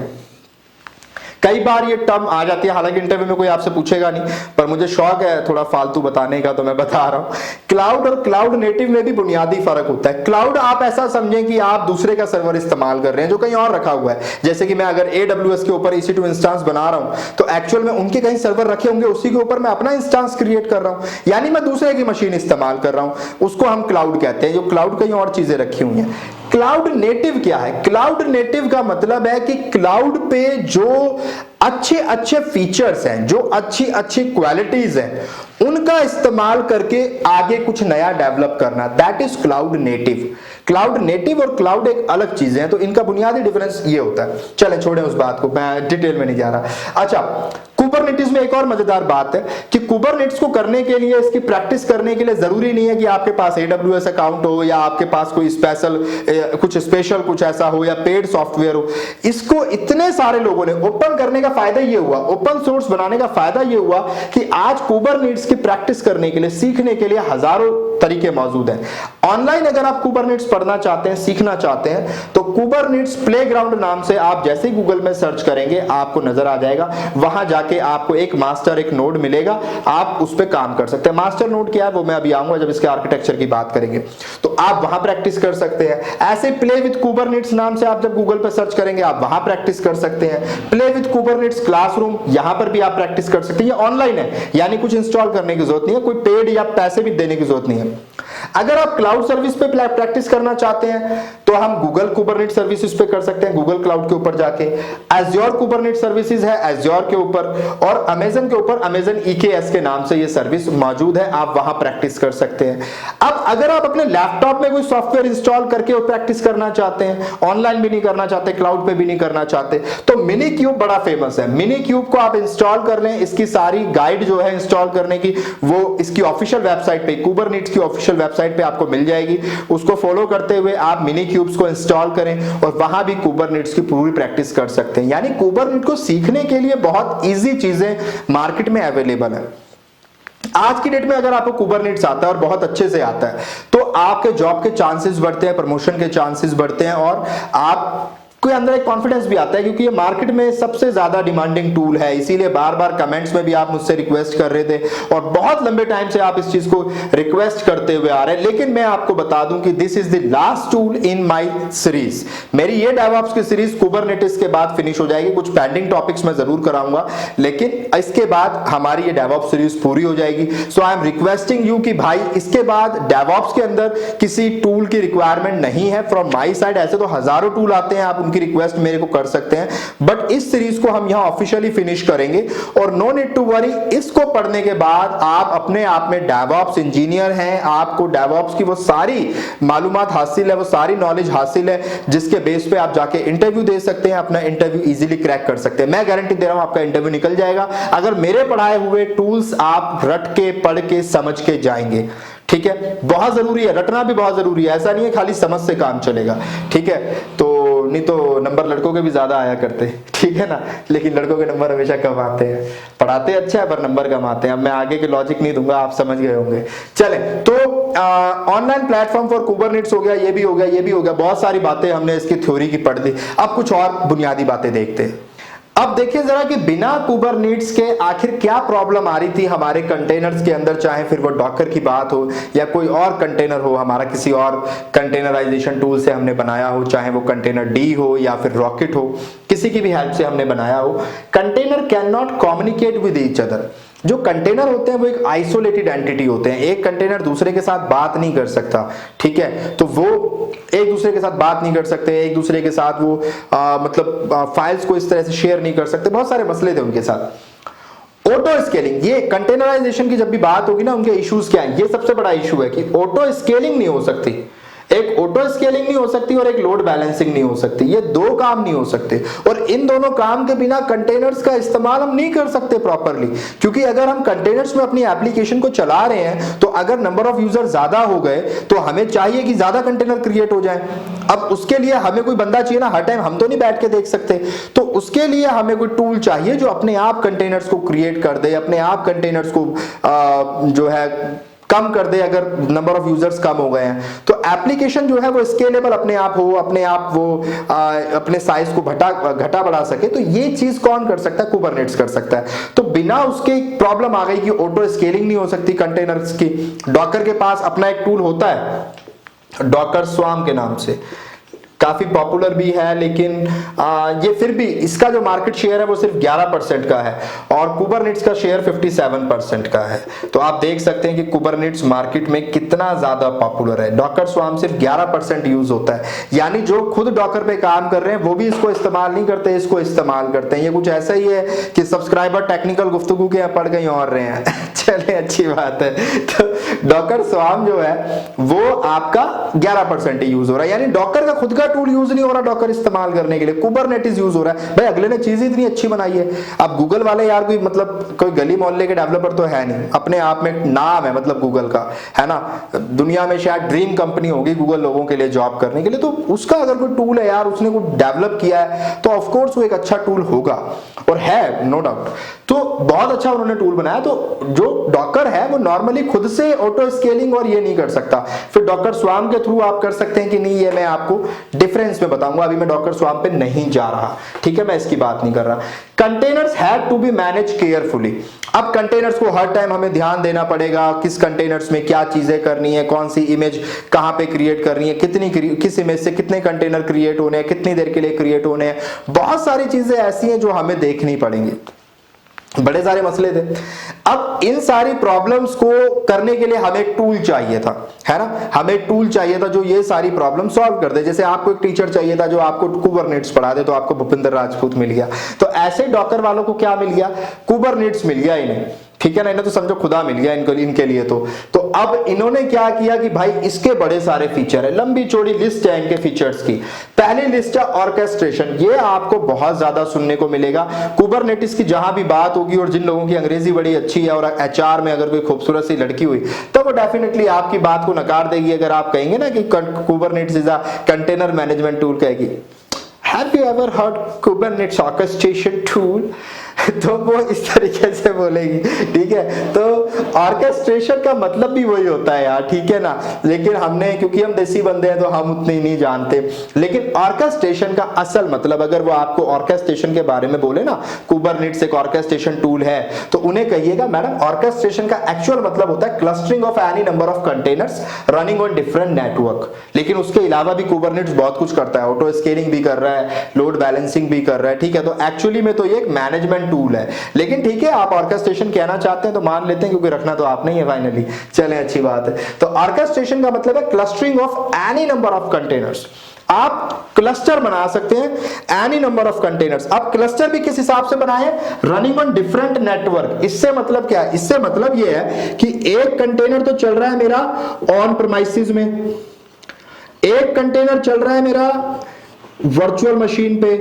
कई बार ये टर्म आ जाती है, हालांकि इंटरव्यू में कोई आपसे पूछेगा नहीं, पर मुझे शौक है थोड़ा फालतू बताने का तो मैं बता रहा हूं। क्लाउड और क्लाउड नेटिव में भी बुनियादी फर्क होता है। क्लाउड आप ऐसा समझें कि आप दूसरे का सर्वर इस्तेमाल कर रहे हैं जो कहीं और रखा हुआ है। जैसे कि मैं अगर AWS के ऊपर EC2 इंस्टेंस बना रहा हूं तो एक्चुअल में उनके कहीं सर्वर रखे होंगे, उसी के ऊपर मैं अपना इंस्टेंस क्रिएट कर रहा हूं, यानी मैं दूसरे की मशीन इस्तेमाल कर रहा हूं, उसको हम क्लाउड कहते हैं, जो क्लाउड कहीं और चीजें रखी हुई हैं। क्लाउड नेटिव क्या है? क्लाउड नेटिव का मतलब है कि क्लाउड पे जो अच्छे फीचर्स हैं, जो अच्छी क्वालिटीज हैं, उनका इस्तेमाल करके आगे कुछ नया डेवलप करना, that is cloud native. Cloud native और क्लाउड एक अलग चीजें हैं, तो इनका बुनियादी डिफरेंस ये होता है। चले छोड़ें उस बात को, मैं डिटेल में नहीं जा रहा। अच्छा, कुबरनेटिस में एक और मजेदार बात है कि कुबरनेटिस को करने के लिए, इसकी प्रैक्टिस करने के लिए जरूरी नहीं है कि आपके पास AWS अकाउंट हो या आपके पास कोई स्पेशल कुछ ऐसा हो या पेड सॉफ्टवेयर हो। इसको इतने सारे लोगों ने ओपन करने का फायदा ये हुआ, ओपन सोर्स बनाने का फायदा ये हुआ कि आज कुबरनेटिस की प्रैक्टिस करने के लिए, सीखने के लिए हजारों तरीके मौजूद हैं। ऑनलाइन अगर आप कुबरनेटिस पढ़ना चाहते हैं, सीखना चाहते हैं, तो कुबरनेटिस प्लेग्राउंड नाम से आप जैसे ही गूगल में सर्च करेंगे आपको नजर आ जाएगा। वहां जाके आपको एक मास्टर, एक नोड मिलेगा, आप उस पर काम कर सकते हैं। मास्टर नोड क्या है वो मैं अभी आऊंगा जब इसके आर्किटेक्चर की बात करेंगे। तो आप वहां प्रैक्टिस कर सकते हैं। ऐसे प्ले विद कुबरनेटिस नाम से आप जब गूगल पर सर्च करेंगे आप वहां प्रैक्टिस कर सकते हैं। प्ले विद कुबरनेटिस क्लासरूम, यहां पर भी आप प्रैक्टिस कर सकते हैं। ये ऑनलाइन है, यानी कुछ इंस्टॉल करने की जरूरत नहीं है, कोई पेड या पैसे भी देने की जरूरत नहीं है। अगर आप क्लाउड सर्विस पे प्रैक्टिस करना चाहते हैं तो हम गूगल कुबरनेटिस सर्विसेज पे कर सकते हैं, गूगल क्लाउड के ऊपर जाके। एज़्योर कुबरनेटिस सर्विसेज है एज़्योर के ऊपर, और अमेज़न के ऊपर अमेज़न EKS के नाम से ये सर्विस मौजूद है, आप वहां प्रैक्टिस कर सकते हैं। अब अगर आप अपने लैपटॉप में कोई सॉफ्टवेयर इंस्टॉल करके वो प्रैक्टिस करना चाहते हैं, ऑनलाइन भी नहीं करना चाहते, क्लाउड पे भी नहीं करना चाहते, तो मिनी क्यूब बड़ा फेमस है। मिनी क्यूब को आप इंस्टॉल कर लें, इसकी सारी गाइड जो है इंस्टॉल करने की वो इसकी ऑफिशियल वेबसाइट पे, कुबरनेटिस की ऑफिशियल वेबसाइट पे आपको मिल जाएगी। उसको फॉलो करते हुए आप मिनी क्यूब्स को इंस्टॉल करें और वहां भी कुबरनेटिस की पूरी प्रैक्टिस कर सकते हैं। यानी कुबरनेटिस को सीखने के लिए बहुत इजी चीजें मार्केट में अवेलेबल है। आज की डेट में अगर आपको कुबरनेटिस आता है और बहुत अच्छे से आता है तो आपके जॉब के चांसेस बढ़ते हैं, प्रमोशन के चांसेस बढ़ते हैं, और आप कोई अंदर एक कॉन्फिडेंस भी आता है, क्योंकि ये मार्केट में सबसे ज्यादा डिमांडिंग टूल है। इसीलिए बार बार कमेंट्स में भी आप मुझसे रिक्वेस्ट कर रहे थे और बहुत लंबे टाइम से आप इस चीज को रिक्वेस्ट करते हुए आ रहे हैं। लेकिन मैं आपको बता दूं कि this is the last tool in my series. मेरी ये डेवऑप्स की सीरीज कुबरनेटिस के बाद फिनिश हो जाएगी। कुछ पेंडिंग टॉपिक्स मैं जरूर कराऊंगा, लेकिन इसके बाद हमारी ये डेवऑप्स सीरीज पूरी हो जाएगी। सो आई एम रिक्वेस्टिंग यू कि भाई इसके बाद डेवऑप्स के अंदर किसी टूल की रिक्वायरमेंट नहीं है फ्रॉम माई साइड। ऐसे तो हजारों टूल आते हैं, आप उनकी रिक्वेस्ट मेरे को कर सकते हैं, बट इस सीरीज को हम यहां ऑफिशियली फिनिश करेंगे। और नो नीड टू वरी, इसको पढ़ने के बाद आप अपने आप में डेवऑप्स इंजीनियर हैं, आपको डेवऑप्स की वो सारी मालूमात हासिल है, वो सारी नॉलेज हासिल है जिसके बेस पे आप जाके इंटरव्यू दे सकते हैं, अपना इंटरव्यू इजीली क्रैक कर सकते हैं। मैं गारंटी दे रहा हूं आपका इंटरव्यू निकल जाएगा अगर मेरे पढ़ाए हुए टूल्स आप रट के, पढ़ के, समझ के जाएंगे। ठीक है, बहुत जरूरी है, रटना भी बहुत जरूरी है, ऐसा नहीं है खाली समझ से काम चलेगा। ठीक है, तो नहीं तो नंबर लड़कों के भी ज्यादा आया करते, ठीक है ना, लेकिन लड़कों के नंबर हमेशा कम आते हैं, पढ़ाते अच्छा है पर नंबर कम आते हैं। अब मैं आगे के लॉजिक नहीं दूंगा, आप समझ गए होंगे। चले, तो ऑनलाइन प्लेटफॉर्म फॉर कुबरनेटिस हो गया, ये भी हो गया, ये भी हो गया, बहुत सारी बातें हमने इसकी थ्योरी की पढ़ ली। अब कुछ और बुनियादी बातें देखते हैं। अब देखिए जरा कि बिना कुबरनेटिस के आखिर क्या प्रॉब्लम आ रही थी हमारे कंटेनर्स के अंदर, चाहे फिर वो डॉकर की बात हो या कोई और कंटेनर हो, हमारा किसी और कंटेनराइजेशन टूल से हमने बनाया हो, चाहे वो कंटेनर डी हो या फिर रॉकेट हो, किसी की भी हेल्प से हमने बनाया हो। Container can not communicate with each other. जो कंटेनर होते हैं वो एक आइसोलेटेड एंटिटी होते हैं, एक कंटेनर दूसरे के साथ बात नहीं कर सकता। ठीक है, तो वो एक दूसरे के साथ बात नहीं कर सकते, एक दूसरे के साथ वो मतलब फाइल्स को इस तरह से शेयर नहीं कर सकते, बहुत सारे मसले थे उनके साथ। ऑटो स्केलिंग, ये कंटेनराइजेशन की जब भी बात होगी ना, उनके इश्यूज क्या है, ये सबसे बड़ा इशू है कि ऑटो स्केलिंग नहीं हो सकती, एक ऑटो स्केलिंग नहीं हो सकती और एक लोड बैलेंसिंग नहीं हो सकती, ये दो काम नहीं हो सकते। और इन दोनों काम के बिना कंटेनर्स का इस्तेमाल हम नहीं कर सकते प्रॉपरली, क्योंकि अगर हम कंटेनर्स में अपनी एप्लीकेशन को चला रहे हैं तो अगर नंबर ऑफ यूजर ज्यादा हो गए तो हमें चाहिए कि ज्यादा कंटेनर क्रिएट हो जाए। अब उसके लिए हमें कोई बंदा चाहिए ना, हर टाइम हम तो नहीं बैठ के देख सकते, तो उसके लिए हमें कोई टूल चाहिए जो अपने आप कंटेनर्स को क्रिएट कर दे, अपने आप कंटेनर्स को जो है कम कर दे अगर नंबर ऑफ यूजर्स कम हो गए हैं। तो एप्लीकेशन जो है वो स्केलेबल अपने आप हो, अपने आप वो अपने साइज को घटा बढ़ा सके, तो ये चीज कौन कर सकता है, कुबरनेटिस कर सकता है। तो बिना उसके प्रॉब्लम आ गई कि ऑटो स्केलिंग नहीं हो सकती कंटेनर्स की। डॉकर के पास अपना एक टूल होता है डॉकर स्वार्म के नाम से, काफी पॉपुलर भी है, लेकिन ये फिर भी इसका जो मार्केट शेयर है वो सिर्फ 11% का है और कुबरनेटिस का शेयर 57% का है। तो आप देख सकते हैं कि कुबरनेटिस मार्केट में कितना ज्यादा पॉपुलर है। डॉकर स्वार्म सिर्फ 11% यूज होता है, यानी जो खुद डॉकर पे काम कर रहे हैं वो भी इसको इस्तेमाल नहीं करते, इसको इस्तेमाल करते हैं। ये कुछ ऐसा ही है कि सब्सक्राइबर टेक्निकल गुफ्तगू के पढ़ कहीं और रहे हैं चले, अच्छी बात है। तो डॉकर स्वार्म जो है वो आपका 11% ही यूज हो रहा है, यानी डॉकर का खुद का टूल यूज नहीं हो रहा डॉकर इस्तेमाल करने के लिए, कुबरनेटिस यूज हो रहा है। भाई अगले ने चीज इतनी अच्छी बनाई है। अब गूगल वाले यार कोई मतलब कोई गली मोहल्ले के डेवलपर तो है नहीं, अपने आप में नाम है मतलब गूगल का, है ना, दुनिया में शायद ड्रीम कंपनी होगी गूगल लोगों के लिए जॉब करने के लिए। तो उसका अगर कोई टूल है यार, उसने कोई डेवलप किया है तो ऑफकोर्स वो एक अच्छा टूल होगा, और है नो डाउट। तो बहुत अच्छा उन्होंने टूल बनाया। तो जो डॉकर है वो नॉर्मली खुद से ऑटो स्केलिंग और ये नहीं कर सकता, फिर डॉकर स्वार्म के थ्रू आप कर सकते हैं कि नहीं, ये मैं आपको डिफरेंस में बताऊंगा, अभी मैं डॉकर स्वार्म पे नहीं जा रहा, ठीक है, मैं इसकी बात नहीं कर रहा। Containers have to be manage carefully. अब कंटेनर्स को हर टाइम हमें ध्यान देना पड़ेगा, किस कंटेनर्स में क्या चीजें करनी है, कौन सी इमेज कहां पे क्रिएट करनी है, किस इमेज से कितने कंटेनर क्रिएट होने हैं, कितनी देर के लिए क्रिएट होने हैं, बहुत सारी चीजें ऐसी हैं जो हमें देखनी पड़ेंगी, बड़े सारे मसले थे। अब इन सारी प्रॉब्लम्स को करने के लिए हमें एक टूल चाहिए था, है ना, हमें एक टूल चाहिए था जो ये सारी प्रॉब्लम सॉल्व कर दे। जैसे आपको एक टीचर चाहिए था जो आपको कुबरनेटिस पढ़ा दे, तो आपको भूपिंदर राजपूत मिल गया। तो ऐसे डॉकर वालों को क्या मिल गया, कुबरनेटिस मिल गया इन्हें, ठीक है ना, इन्हें तो समझो खुदा मिल गया इनके लिए। तो अब इन्होंने क्या किया कि भाई इसके बड़े सारे फीचर है, लंबी चौड़ी लिस्ट है इनके फीचर्स की। पहली लिस्ट है ऑर्केस्ट्रेशन, ये आपको बहुत ज्यादा सुनने को मिलेगा कुबरनेटिस की, जहां भी बात होगी, और जिन लोगों की अंग्रेजी बड़ी अच्छी है और एचआर में अगर कोई खूबसूरत सी लड़की हुई तो वो डेफिनेटली आपकी बात को नकार देगी अगर आप कहेंगे ना कि Kubernetes is a container management tool, कहेगी have you ever heard Kubernetes orchestration tool, तो वो इस तरीके से बोलेगी, ठीक है। तो ऑर्केस्ट्रेशन का मतलब भी वही होता है यार, ठीक है ना, लेकिन हमने, क्योंकि हम देसी बंदे हैं तो हम उतने नहीं जानते। लेकिन ऑर्केस्ट्रेशन का असल मतलब, अगर वो आपको ऑर्केस्ट्रेशन के बारे में बोले ना, कुबरनेटिस एक ऑर्केस्ट्रेशन टूल है, तो उन्हें कहिएगा मैडम ऑर्केस्ट्रेशन का एक्चुअल मतलब होता है clustering of any number of containers running on different network. लेकिन उसके अलावा भी कुबरनेटिस बहुत कुछ करता है, ऑटो स्केलिंग भी कर रहा है, लोड बैलेंसिंग भी कर रहा है, ठीक है। तो एक्चुअली में तो ये एक मैनेजमेंट टूल है, लेकिन ठीक है आप ऑर्केस्ट्रेशन कहना चाहते हैं तो मान लेते हैं, क्योंकि रखना तो आप नहीं है फाइनली, चलें अच्छी बात है। तो ऑर्केस्ट्रेशन का मतलब है clustering of any number of containers. आप क्लस्टर बना सकते हैं एनी नंबर ऑफ कंटेनर्स। आप क्लस्टर भी किस हिसाब से बनाए, रनिंग ऑन डिफरेंट नेटवर्क। इससे मतलब क्या है, इससे मतलब यह है कि एक कंटेनर तो चल रहा है मेरा ऑन प्रीमाइसेस में, एक कंटेनर चल रहा है मेरा वर्चुअल मशीन पे,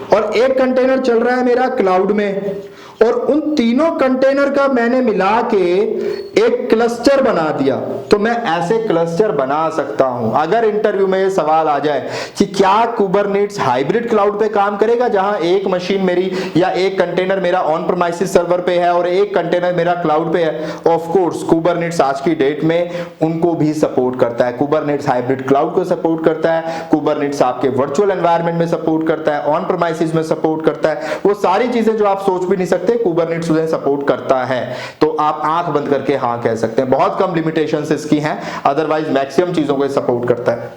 और एक कंटेनर चल रहा है मेरा क्लाउड में, और उन तीनों कंटेनर का मैंने मिला के एक क्लस्टर बना दिया, तो मैं ऐसे क्लस्टर बना सकता हूं। अगर इंटरव्यू में ये सवाल आ जाए कि क्या कुबरनेट्स हाइब्रिड क्लाउड पे काम करेगा, जहां एक मशीन मेरी या एक कंटेनर मेरा ऑन प्रीमाइसेस सर्वर पे है और एक कंटेनर मेरा क्लाउड पे है, ऑफ कोर्स कुबरनेट्स आज की डेट में उनको भी सपोर्ट करता है। कुबरनेट्स हाइब्रिड क्लाउड को सपोर्ट करता है, कुबरनेट्स आपके वर्चुअल एनवायरनमेंट में सपोर्ट करता है, ऑन प्रीमाइसेस में सपोर्ट करता है। वो सारी चीजें जो आप सोच भी नहीं सकते, कुबरनेट्स उन्हें सपोर्ट करता है। तो आप आंख बंद करके हां कह सकते हैं। बहुत कम लिमिटेशंस इसकी हैं, अदरवाइज मैक्सिमम चीजों को सपोर्ट करता है।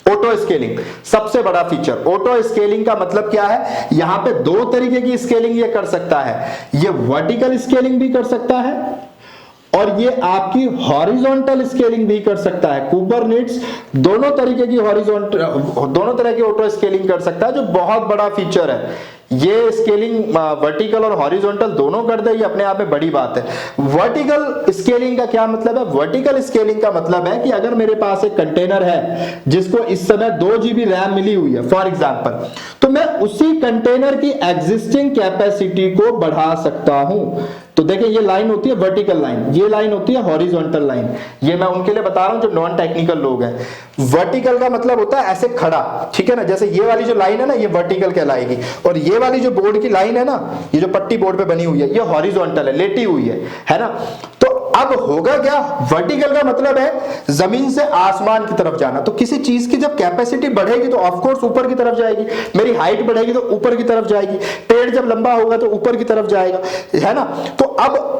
ऑटो स्केलिंग सबसे बड़ा फीचर। ऑटो स्केलिंग का मतलब क्या है, यहां पे दो तरीके की स्केलिंग ये कर सकता है। ये वर्टिकल स्केलिंग भी कर सकता है और ये आपकी हॉरिजॉन्टल स्केलिंग भी कर सकता है। कुबरनेट्स दोनों तरीके की दोनों तरह की ऑटो स्केलिंग कर सकता है, जो बहुत बड़ा फीचर है। ये स्केलिंग वर्टिकल और हॉरिजॉन्टल दोनों कर दे, ये अपने आप में बड़ी बात है। वर्टिकल स्केलिंग का क्या मतलब है? वर्टिकल स्केलिंग का मतलब है कि अगर मेरे पास एक कंटेनर है जिसको इस समय 2 GB रैम मिली हुई है फॉर एग्जांपल, तो मैं उसी कंटेनर की एग्जिस्टिंग कैपेसिटी को बढ़ा सकता हूं। तो देखिए, ये लाइन होती है वर्टिकल लाइन, ये लाइन होती है हॉरिजॉन्टल लाइन। ये मैं उनके लिए बता रहा हूं जो नॉन टेक्निकल लोग हैं। वर्टिकल का मतलब होता है ऐसे खड़ा, ठीक है ना, जैसे ये वाली जो लाइन है ना, ये वर्टिकल कहलाएगी, और ये वाली जो बोर्ड की लाइन है ना, ये जो पट्टी बोर्ड पे बनी हुई है, ये हॉरिजॉन्टल है, लेटी हुई है ना। तो अब होगा क्या, वर्टिकल का मतलब है जमीन से आसमान की तरफ जाना। तो किसी चीज की जब कैपेसिटी बढ़ेगी तो ऑफ कोर्स ऊपर की तरफ जाएगी, मेरी हाइट बढ़ेगी तो ऊपर की तरफ जाएगी, पेड़ जब लंबा होगा तो ऊपर की तरफ जाएगा, है ना। तो अब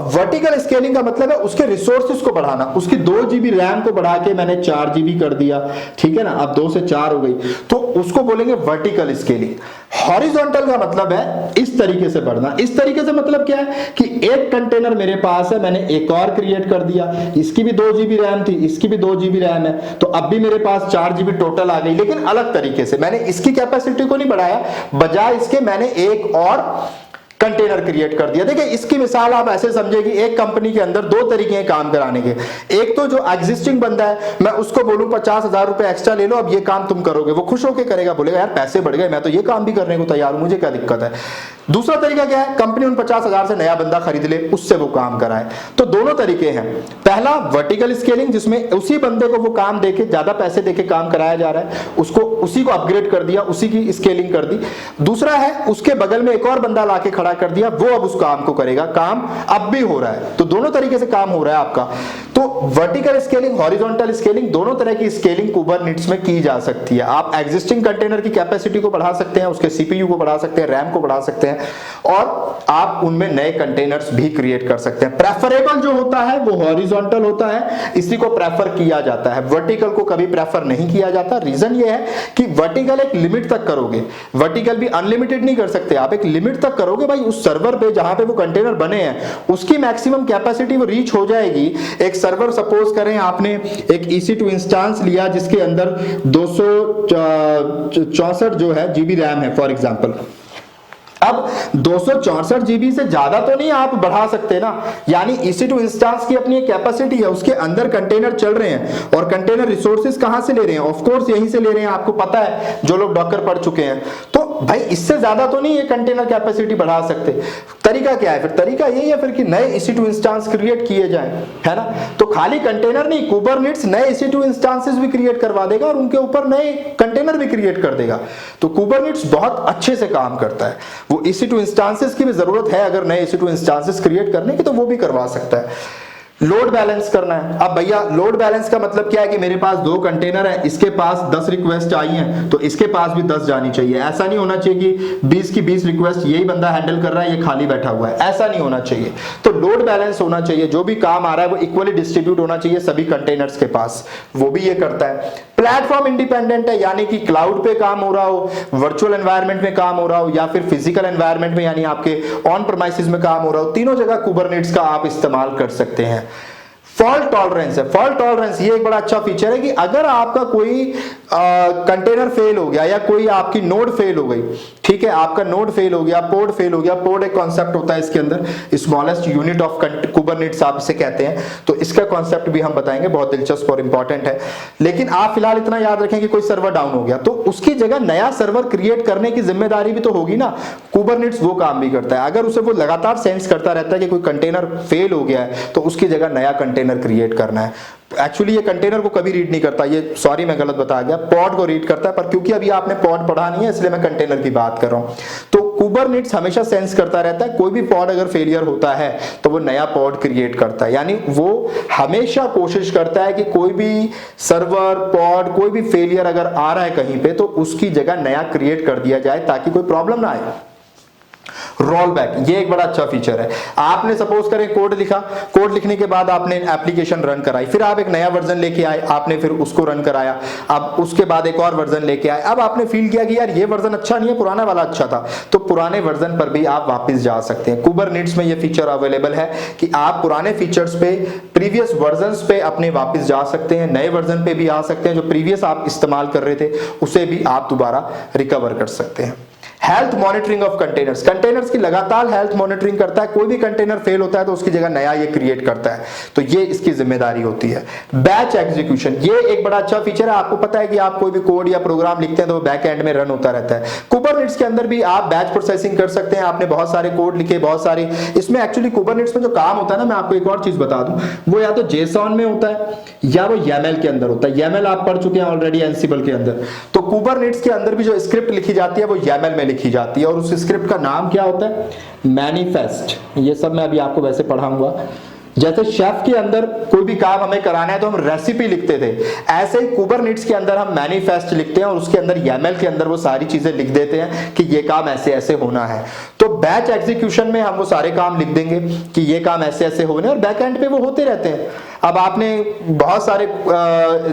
वर्टिकल स्केलिंग का मतलब है उसके रिसोर्सेज को बढ़ाना। उसकी 2 GB रैम को बढ़ा के मैंने 4 GB कर दिया, ठीक है ना, अब 2 से 4 हो गई, तो उसको बोलेंगे वर्टिकल स्केलिंग। हॉरिजॉन्टल का मतलब है इस तरीके से बढ़ना। इस तरीके से मतलब क्या है कि एक कंटेनर मेरे पास है, मैंने एक और क्रिएट कर दिया, इसकी भी 2 GB रैम थी, इसकी भी 2 GB रैम है, तो अब भी मेरे पास 4 GB टोटल आ गई, लेकिन अलग तरीके से। मैंने इसकी कैपेसिटी को नहीं बढ़ाया, बजाय इसके मैंने एक और कंटेनर क्रिएट कर दिया। देखिए, इसकी मिसाल आप ऐसे समझे कि एक कंपनी के अंदर 2 तरीके हैं काम कराने के। एक तो जो एग्जिस्टिंग बंदा है, मैं उसको बोलूं 50,000 रुपए एक्स्ट्रा ले लो, अब ये काम तुम करोगे, वो खुश होकर करेगा, बोलेगा यार पैसे बढ़ गए, मैं तो ये काम भी करने को तैयार हूं, मुझे क्या दिक्कत है। दूसरा तरीका क्या है, कंपनी उन 50,000 से नया बंदा खरीद ले, उससे वो काम कराए। तो दोनों तरीके हैं। पहला वर्टिकल स्केलिंग, जिसमें उसी बंदे को वो काम देके, ज्यादा पैसे देके काम कराया जा रहा है, उसको उसी को अपग्रेड कर दिया, उसी की स्केलिंग कर दी। दूसरा है उसके बगल में एक और बंदा लाके खड़ा कर दिया, वो अब उस काम को करेगा, काम अब भी हो रहा है। तो दोनों तरीके से काम हो रहा है आपका। तो वर्टिकल स्केलिंग, हॉरिजॉन्टल स्केलिंग, दोनों तरह की स्केलिंग कुबरनेट्स में की जा सकती है। आप एग्जिस्टिंग कंटेनर की कैपेसिटी को बढ़ा सकते हैं, उसके सीपीयू को बढ़ा सकते हैं, रैम को बढ़ा सकते हैं, और आप उनमें नए कंटेनर्स भी क्रिएट कर सकते हैं। प्रेफरेबल जो होता है वो हॉरिजॉन्टल होता है, इसी को प्रेफर किया जाता है, वर्टिकल को कभी प्रेफर नहीं किया जाता। रीजन ये है कि वर्टिकल एक लिमिट तक करोगे, वर्टिकल भी अनलिमिटेड नहीं कर सकते आप, एक लिमिट तक करोगे भाई। उस सर्वर पे जहां पे वो कंटेनर बने हैं उसकी मैक्सिमम कैपेसिटी वो रीच हो जाएगी। एक सर्वर सपोज करें आपने एक EC2 इंस्टेंस लिया जिसके अंदर 264 जो है जीबी रैम है फॉर एग्जांपल। अब 264 GB से ज्यादा तो नहीं आप बढ़ा सकते ना, यानी EC2 इंस्टेंस की अपनी कैपेसिटी है, उसके अंदर कंटेनर चल रहे हैं, और कंटेनर रिसोर्सेज कहां से ले रहे हैं, ऑफ कोर्स यहीं से ले रहे हैं, आपको पता है जो लोग डॉकर पढ़ चुके हैं। तो भाई इससे ज्यादा तो नहीं ये कंटेनर कैपेसिटी बढ़ा सकते। तरीका क्या है फिर? तरीका यही है फिर कि नए EC2 इंस्टेंस क्रिएट किए जाएं, है ना। तो खाली कंटेनर नहीं, कुबरनेट्स नए EC2 इंस्टेंसेस भी क्रिएट करवा देगा और उनके ऊपर नए कंटेनर भी क्रिएट कर देगा। तो कुबरनेट्स बहुत अच्छे से काम करता है। वो EC2 इंस्टेंसेस की भी जरूरत है, अगर नए EC2 इंस्टेंसेस क्रिएट करने की, तो वो भी करवा सकता है। लोड बैलेंस करना है। अब भैया लोड बैलेंस का मतलब क्या है कि मेरे पास 2 कंटेनर है, इसके पास 10 रिक्वेस्ट आई हैं तो इसके पास भी 10 जानी चाहिए। ऐसा नहीं होना चाहिए कि 20 की 20 रिक्वेस्ट यही बंदा हैंडल कर रहा है, ये खाली बैठा हुआ है, ऐसा नहीं होना चाहिए। तो लोड बैलेंस होना चाहिए, जो भी काम आ रहा है वो इक्वली डिस्ट्रीब्यूट होना चाहिए सभी कंटेनर्स के पास, वो भी ये करता है। प्लेटफॉर्म इंडिपेंडेंट है, यानी कि क्लाउड पे काम हो रहा हो, वर्चुअल एनवायरनमेंट में काम हो रहा हो, या फिर फिजिकल एनवायरनमेंट में यानी आपके ऑन प्रीमाइसेस में काम हो रहा हो, तीनों जगह कुबरनेट्स का आप इस्तेमाल कर सकते हैं। फॉल्ट टॉलरेंस है। फॉल्ट टॉलरेंस ये एक बड़ा अच्छा फीचर है कि अगर आपका कोई कंटेनर फेल हो गया या कोई आपकी नोड फेल हो गई, ठीक है, आपका नोड फेल हो गया, पोड फेल हो गया, पोड एक कॉन्सेप्ट होता है इसके अंदर, स्मॉलेस्ट यूनिट ऑफ कुबरनेट्स आप इसे कहते हैं, तो इसका कॉन्सेप्ट भी हम बताएंगे, बहुत दिलचस्प और इंपॉर्टेंट है। लेकिन आप फिलहाल इतना याद रखें कि कोई सर्वर डाउन हो गया तो उसकी जगह नया सर्वर क्रिएट करने की जिम्मेदारी भी तो होगी ना, कुबरनेटिस वो काम भी करता है। अगर उसे वो लगातार सेंस करता रहता है कि कोई कंटेनर फेल हो गया है तो उसकी जगह नया कंटेनर क्रिएट करना है। एक्चुअली ये कंटेनर को कभी रीड नहीं करता, ये सॉरी मैं गलत बता गया, पॉड को रीड करता है, पर क्योंकि अभी आपने पॉड पढ़ा नहीं है इसलिए मैं कंटेनर की बात कर रहा हूं। तो कुबरनेटिस हमेशा सेंस करता रहता है, कोई भी पॉड अगर फेलियर होता है तो वो नया पॉड क्रिएट करता है। यानी वो हमेशा कोशिश करता है कि कोई भी सर्वर पॉड कोई भी फेलियर अगर आ रहा है कहीं पे तो उसकी जगह नया क्रिएट कर दिया जाए ताकि कोई प्रॉब्लम ना आए। रोल बैक, ये एक बड़ा अच्छा फीचर है। आपने सपोज करें कोड लिखा, कोड लिखने के बाद आपने एप्लीकेशन रन कराई, फिर आप एक नया वर्जन लेके आए, आपने फिर उसको रन कराया, अब उसके बाद एक और वर्जन लेके आए, अब आपने फील किया कि यार ये वर्जन अच्छा नहीं है, पुराना वाला अच्छा था, तो पुराने वर्जन पर भी आप वापस जा सकते हैं। कुबरनेटिस में ये फीचर अवेलेबल है कि आप पुराने फीचर्स पे प्रीवियस वर्जन्स पे अपने वापस जा सकते हैं, नए वर्जन पे भी आ सकते हैं, जो प्रीवियस आप इस्तेमाल कर रहे थे उसे भी आप दोबारा रिकवर कर सकते हैं। Health monitoring of containers, containers की लगातार हेल्थ मॉनिटरिंग करता है, कोई भी कंटेनर फेल होता है तो उसकी जगह नया ये क्रिएट करता है, तो ये इसकी जिम्मेदारी होती है। बैच एग्जीक्यूशन, ये एक बड़ा अच्छा फीचर है। आपको पता है कि आप कोई भी कोड या प्रोग्राम लिखते हैं तो बैक एंड में रन होता रहता है। कुबरनेटिस के अंदर भी आप बैच प्रोसेसिंग कर सकते हैं। आपने बहुत सारे कोड लिखे, बहुत सारे, इसमें एक्चुअली कुबरनेटिस में जो काम होता है ना, मैं आपको एक और चीज बता दूं, वो या तो जेसॉन में होता है या वो YAML के अंदर होता है। YAML आप पढ़ चुके हैं ऑलरेडी एनसिबल के अंदर, तो कुबरनेटिस के अंदर भी जो स्क्रिप्ट लिखी जाती है वो YAML में लिखी जाती है और उस स्क्रिप्ट का नाम क्या होता है, मैनिफेस्ट। ये सब मैं अभी आपको वैसे पढ़ाऊंगा। जैसे शेफ के अंदर कोई भी काम हमें कराना है तो हम रेसिपी लिखते थे, ऐसे ही कुबरनेटिस के अंदर हम मैनिफेस्ट लिखते हैं और उसके अंदर YAML के अंदर वो सारी चीजें लिख देते हैं कि ये काम ऐसे ऐसे होना है। तो बैच एग्जीक्यूशन में हम वो सारे काम लिख देंगे कि ये काम ऐसे ऐसे होने, और बैक एंड पे वो होते रहते हैं। अब आपने बहुत सारे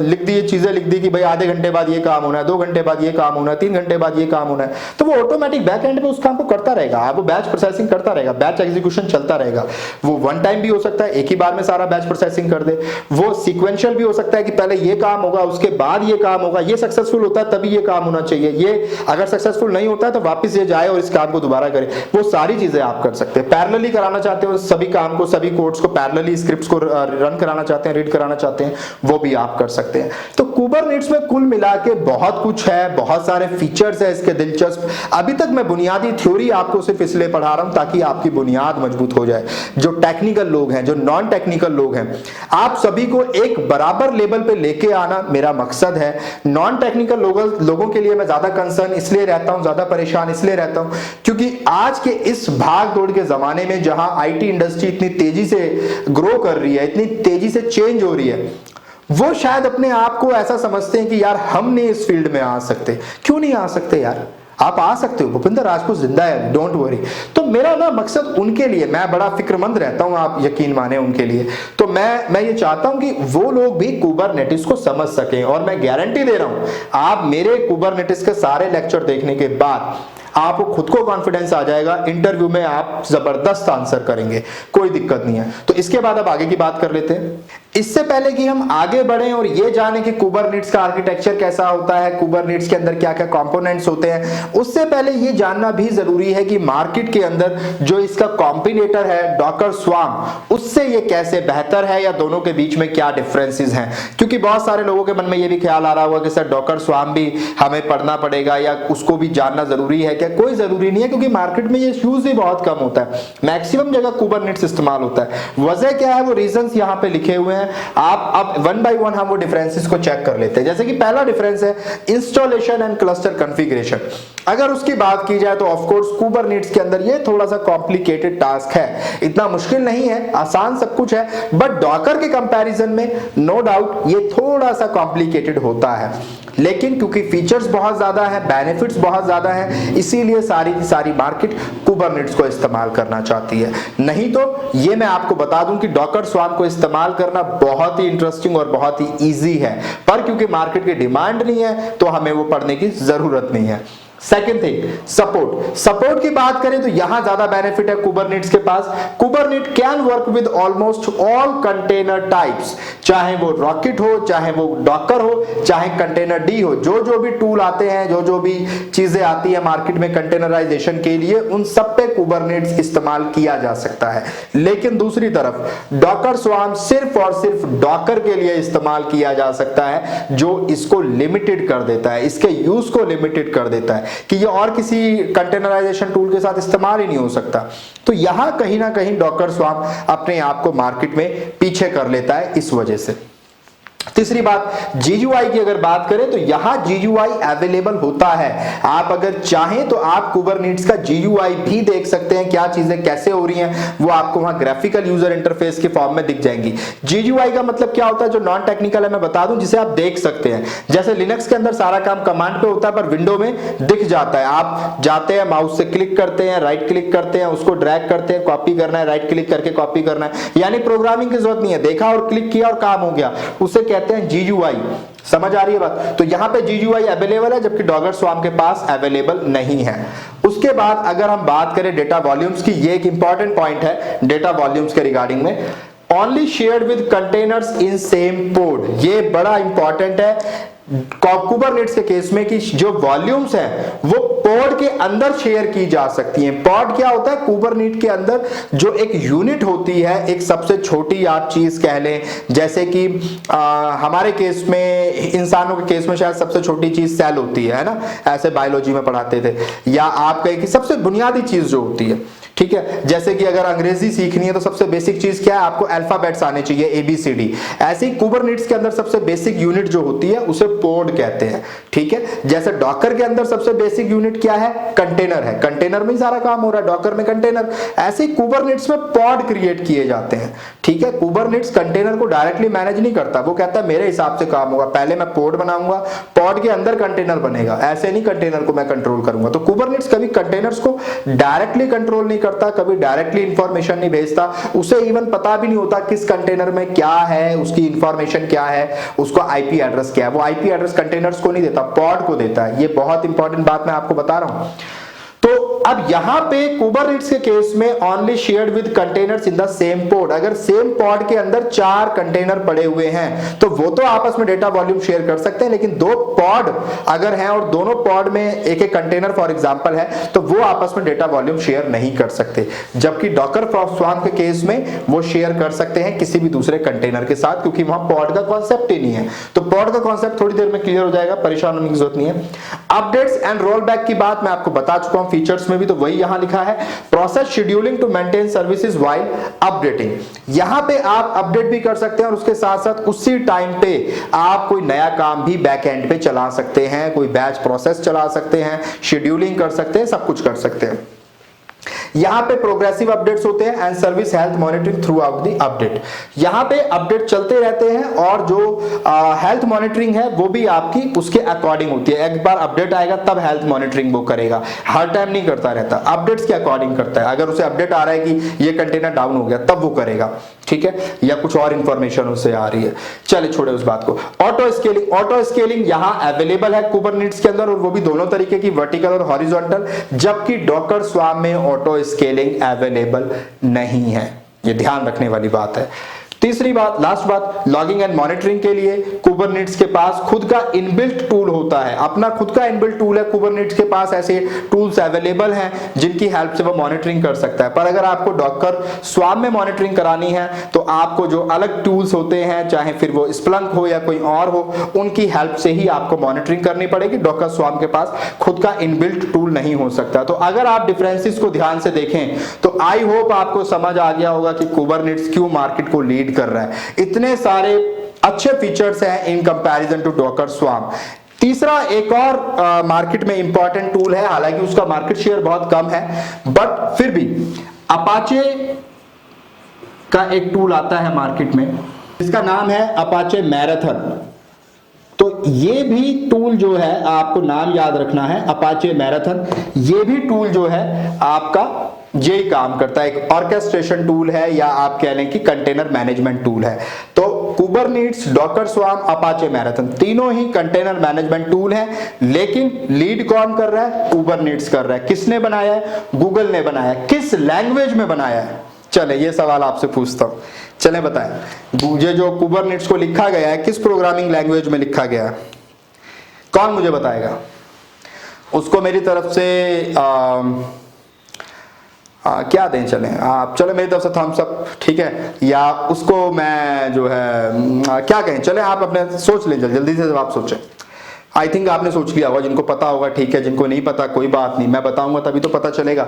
लिख दिए, चीजें लिख दी कि भाई आधे घंटे बाद ये काम होना है, 2 घंटे बाद ये काम होना है, 3 घंटे बाद ये काम होना है, तो वो ऑटोमेटिक बैक एंड पे उस काम को करता रहेगा। आप वो बैच प्रोसेसिंग करता रहेगा, बैच एग्जीक्यूशन चलता रहेगा। वो वन टाइम भी हो सकता है, एक ही बार में सारा बैच प्रोसेसिंग कर दे। वो सीक्वेंशियल भी हो सकता है कि पहले ये काम होगा उसके बाद ये काम होगा, ये सक्सेसफुल होता है तभी ये काम होना चाहिए, ये अगर सक्सेसफुल नहीं होता है तो वापस ये जाए और इस काम को दोबारा करे। वो सारी चीजें आप कर सकते हैं। पैरेलली कराना चाहते हो सभी काम को, सभी कोड्स को पैरेलली, स्क्रिप्ट्स को रन कराना चाहते हैं, रीड कराना चाहते हैं, वो भी आप कर सकते हैं। तो कुबरनेटिस में कुल मिला के बहुत कुछ है, बहुत सारे फीचर्स है इसके दिलचस्प। अभी तक मैं बुनियादी थ्योरी आपको सिर्फ इसलिए पढ़ा रहा हूं ताकि आपकी बुनियाद मजबूत हो जाए। जो टेक्निकल लोग हैं, जो नॉन टेक्निकल लोग हैं, आप सभी को एक बराबर लेवल पे लेके आना मेरा मकसद है। नॉन टेक्निकल लोगों के लिए मैं ज्यादा कंसर्न इसलिए रहता हूं, ज्यादा परेशान इसलिए रहता हूं क्योंकि आज के इस भाग दौड़ के जमाने में जहां आईटी इंडस्ट्री इतनी तेजी से ग्रो कर रही है, इतनी तेजी से चेंज हो रही है, वो शायद अपने आप को ऐसा समझते हैं कि यार हम नहीं इस फील्ड में आ सकते। क्यों नहीं आ सकते यार, आप आ सकते हो, भूपिंदर राजपूत जिंदा है, डोंट वरी। तो मेरा ना मकसद उनके लिए, मैं बड़ा फिक्रमंद रहता हूं, आप यकीन माने उनके लिए। तो मैं ये चाहता हूं कि वो लोग भी कुबरनेटिस को समझ सकें, और मैं गारंटी दे रहा हूं आप मेरे कुबरनेटिस के सारे लेक्चर देखने के बाद आपको खुद को कॉन्फिडेंस आ जाएगा, इंटरव्यू में आप जबरदस्त आंसर करेंगे, कोई दिक्कत नहीं है। तो इसके बाद अब आगे की बात कर लेते हैं। इससे पहले कि हम आगे बढ़ें और ये जाने कि कुबरनेटिस का आर्किटेक्चर कैसा होता है, कुबरनेटिस के अंदर क्या क्या कंपोनेंट्स होते हैं, उससे पहले ये जानना भी जरूरी है कि मार्केट के अंदर जो इसका कॉम्बिनेटर है डॉकर स्वार्म, उससे ये कैसे बेहतर है या दोनों के बीच में क्या डिफरेंसेस हैं। क्योंकि बहुत सारे लोगों के मन में ये भी ख्याल आ रहा होगा कि सर डॉकर स्वार्म भी हमें पढ़ना पड़ेगा या उसको भी जानना जरूरी है क्या। कोई जरूरी नहीं है, क्योंकि मार्केट में ये यूज ही बहुत कम होता है, मैक्सिमम जगह कुबरनेटिस इस्तेमाल होता है। वजह क्या है, वो रीजंस यहाँ पे लिखे हुए हैं। आप अब वन बाय वन हम वो डिफरेंसेस को चेक कर लेते हैं। जैसे कि पहला डिफरेंस है इंस्टॉलेशन एंड क्लस्टर कॉन्फ़िगरेशन। अगर उसकी बात की जाए तो ऑफ कोर्स कुबरनेटिस के अंदर ये थोड़ा सा कॉम्प्लिकेटेड टास्क है, इतना मुश्किल नहीं है, आसान सब कुछ है, बट डॉकर के कंपैरिजन में नो डाउट ये थोड़ा सा कॉम्प्लिकेटेड होता है। लेकिन क्योंकि फीचर्स बहुत ज्यादा है, बेनिफिट्स बहुत ज्यादा है, इसीलिए सारी की सारी मार्केट कुबरनेटिस को इस्तेमाल करना चाहती है। नहीं तो ये मैं आपको बता दूं कि डॉकर स्वार्म को इस्तेमाल करना बहुत ही इंटरेस्टिंग और बहुत ही इजी है, पर क्योंकि मार्केट की डिमांड नहीं है तो हमें वो पढ़ने की जरूरत नहीं है। Second thing, support. सपोर्ट की बात करें तो यहां ज्यादा बेनिफिट है कुबरनेटिस के पास। Kubernetes can work with almost all container types, चाहे वो रॉकेट हो, चाहे वो डॉकर हो, चाहे कंटेनर डी हो। जो भी टूल आते हैं, जो भी चीजें आती है मार्केट में कंटेनराइजेशन के लिए, उन सब पे कुबरनेटिस इस्तेमाल किया जा सकता है। लेकिन दूसरी तरफ डॉकर स्वार्म सिर्फ और सिर्फ डॉकर के लिए इस्तेमाल किया जा सकता है, जो इसको लिमिटेड कर देता है, इसके यूज को लिमिटेड कर देता है। है कि ये और किसी कंटेनराइजेशन टूल के साथ इस्तेमाल ही नहीं हो सकता। तो यहां कहीं ना कहीं डॉकर स्वाम अपने आप को मार्केट में पीछे कर लेता है इस वजह से। तीसरी बात, GUI की अगर बात करें तो यहां GUI अवेलेबल होता है। आप अगर चाहें तो आप कुबरनीट्स का GUI भी देख सकते हैं, क्या चीजें कैसे हो रही हैं वो आपको वहां ग्राफिकल यूजर इंटरफेस के फॉर्म में दिख जाएंगी। GUI का मतलब क्या होता है, जो नॉन टेक्निकल है मैं बता दूं, जिसे आप देख सकते हैं। जैसे लिनक्स के अंदर सारा काम कमांड पे होता है पर विंडो में दिख जाता है। आप जाते हैं, माउस से क्लिक करते हैं, राइट क्लिक करते हैं, उसको ड्रैग करते हैं, कॉपी करना है, राइट क्लिक करके कॉपी करना है, यानी प्रोग्रामिंग की जरूरत नहीं है, देखा और क्लिक किया और काम हो गया, उसे कहते हैं GUI। समझ आ रही है बात? तो यहां पे GUI अवेलेबल है, जबकि डॉगर स्वाम के पास अवेलेबल नहीं है। उसके बाद अगर हम बात करें डेटा वॉल्यूम्स की, ये एक इंपॉर्टेंट पॉइंट है डेटा वॉल्यूम्स के रिगार्डिंग में। Only shared with containers in same pod, ये बड़ा इंपॉर्टेंट है कुबरनेट्स के केस में कि जो वॉल्यूम्स हैं वो पॉड के अंदर शेयर की जा सकती हैं। पॉड क्या होता है, कुबरनेट के अंदर जो एक यूनिट होती है, एक सबसे छोटी आप चीज कह लें, जैसे कि हमारे केस में, इंसानों के केस में शायद सबसे छोटी चीज सेल होती है ना, ऐसे बायोलॉजी में पढ़ाते थे। या आप कहें कि सबसे बुनियादी चीज जो होती है, ठीक है, जैसे कि अगर अंग्रेजी सीखनी है तो सबसे बेसिक चीज क्या है, आपको अल्फाबेट्स आने चाहिए, ABCD। ऐसे ही कुबरनेट्स के अंदर सबसे बेसिक यूनिट जो होती है उसे पोड कहते हैं। ठीक है, जैसे डॉकर के अंदर सबसे बेसिक यूनिट क्या है, कंटेनर है, कंटेनर में ही सारा काम हो रहा है, डॉकर में कंटेनर। ऐसे ही कुबरनेट्स में पॉड क्रिएट किए जाते हैं। ठीक है, कुबरनेट्स कंटेनर को डायरेक्टली मैनेज नहीं करता, वो कहता है मेरे हिसाब से काम होगा, पहले मैं पॉड बनाऊंगा, पॉड के अंदर कंटेनर बनेगा, ऐसे नहीं कंटेनर को मैं कंट्रोल करूंगा। तो कुबरनेट्स कभी कंटेनर्स को डायरेक्टली कंट्रोल नहीं करता, कभी डायरेक्टली इंफॉर्मेशन नहीं भेजता, उसे इवन पता भी नहीं होता किस कंटेनर में क्या है, उसकी इंफॉर्मेशन क्या है, उसको IP एड्रेस क्या है, वो IP एड्रेस कंटेनर्स को नहीं देता, पॉड को देता है। ये बहुत इंपॉर्टेंट बात मैं आपको बता रहा हूं। तो अब यहां पे कुबरनेट्स के केस में only shared with containers in the same pod, अगर सेम पॉड के अंदर 4 कंटेनर पड़े हुए हैं तो वो तो आपस में डेटा वॉल्यूम शेयर कर सकते हैं, लेकिन 2 पॉड अगर हैं और दोनों पॉड में एक एक कंटेनर फॉर एग्जांपल है तो वो आपस में डेटा वॉल्यूम शेयर नहीं कर सकते। जबकि डॉकर स्वाम के केस में वो शेयर कर सकते हैं किसी भी दूसरे कंटेनर के साथ, क्योंकि वहां पॉड का कॉन्सेप्ट ही नहीं है। तो पॉड का कॉन्सेप्ट थोड़ी देर में क्लियर हो जाएगा, परेशान होने की जरूरत नहीं है। अपडेट्स एंड रोल बैक की बात मैं आपको बता चुका हूं, फीचर्स में भी तो वही यहां लिखा है, process scheduling to maintain services while updating. यहां पे आप अपडेट भी कर सकते हैं और उसके साथ साथ उसी टाइम पे आप कोई नया काम भी बैक एंड पे चला सकते हैं, कोई बैच प्रोसेस चला सकते हैं, शेड्यूलिंग कर सकते हैं, सब कुछ कर सकते हैं। यहां पे प्रोग्रेसिव अपडेट्स होते हैं and service health monitoring through out the update. यहां पे अपडेट चलते रहते हैं और जो हेल्थ मॉनिटरिंग है वो भी आपकी उसके अकॉर्डिंग होती है। एक बार अपडेट आएगा तब हेल्थ मॉनिटरिंग वो करेगा, हर टाइम नहीं करता रहता, अपडेट्स के अकॉर्डिंग करता है। अगर उसे अपडेट आ रहा है कि ये कंटेनर डाउन हो गया तब वो करेगा, ठीक है, या कुछ और इंफॉर्मेशन उसे आ रही है। चलिए छोड़े उस बात को। ऑटो स्केलिंग यहां अवेलेबल है कुबरनेट्स के अंदर, और वो भी दोनों तरीके की, वर्टिकल और हॉरिजॉन्टल, जबकि डॉकर स्वाम में ऑटो स्केलिंग अवेलेबल नहीं है। ये ध्यान रखने वाली बात है। तीसरी बात, लास्ट बात, लॉगिंग एंड मॉनिटरिंग के लिए कुबरनेट्स के पास खुद का इनबिल्ट टूल होता है, अपना खुद का इनबिल्ट टूल है। कुबरनेट्स के पास ऐसे टूल्स अवेलेबल हैं जिनकी हेल्प से वो मॉनिटरिंग कर सकता है। पर अगर आपको डॉकर स्वाम में मॉनिटरिंग करानी है तो आपको जो अलग टूल्स होते हैं, चाहे फिर वो स्प्लंक हो या कोई और हो, उनकी हेल्प से ही आपको मॉनिटरिंग करनी पड़ेगी। डॉकर स्वाम के पास खुद का इनबिल्ट टूल नहीं हो सकता। तो अगर आप डिफरेंसेस को ध्यान से देखें तो आई होप आपको समझ आ गया होगा कि कुबरनेट्स क्यों मार्केट को लीड कर रहा है। इतने सारे अच्छे फीचर्स हैं इन कंपैरिजन टू डॉकर स्वाम। तीसरा एक और मार्केट में इंपॉर्टेंट टूल है, हालांकि उसका मार्केट शेयर बहुत कम है, बट फिर भी अपाचे का एक टूल आता है मार्केट में, इसका नाम है अपाचे मैराथन। तो ये भी टूल जो है, आपको नाम याद रखना है, अपाचे मैराथन। ये भी टूल जो है आपका ये काम करता है, एक ऑर्केस्ट्रेशन टूल है, या आप कह लें कि कंटेनर मैनेजमेंट टूल है। तो कुबरनेट्स, डॉकर स्वाम, अपाचे मैराथन, तीनों ही कंटेनर मैनेजमेंट टूल हैं, लेकिन लीड कौन कर रहा है? कुबरनेट्स कर रहा है। किसने बनाया है? गूगल ने बनाया है। किस लैंग्वेज में बनाया है? चले ये सवाल आपसे पूछता हूं, चले बताएं, ये जो कुबरनेट्स को लिखा गया है किस प्रोग्रामिंग लैंग्वेज में लिखा गया है? कौन मुझे बताएगा? उसको मेरी तरफ से क्या दें? चले आप, चले मेरी तरफ से थम्स अप, ठीक है, या उसको मैं जो है क्या कहें? चले आप अपने सोच लीजिए, जल्दी से जब आप सोचें। आई थिंक आपने सोच लिया होगा, जिनको पता होगा ठीक है, जिनको नहीं पता कोई बात नहीं, मैं बताऊंगा तभी तो पता चलेगा।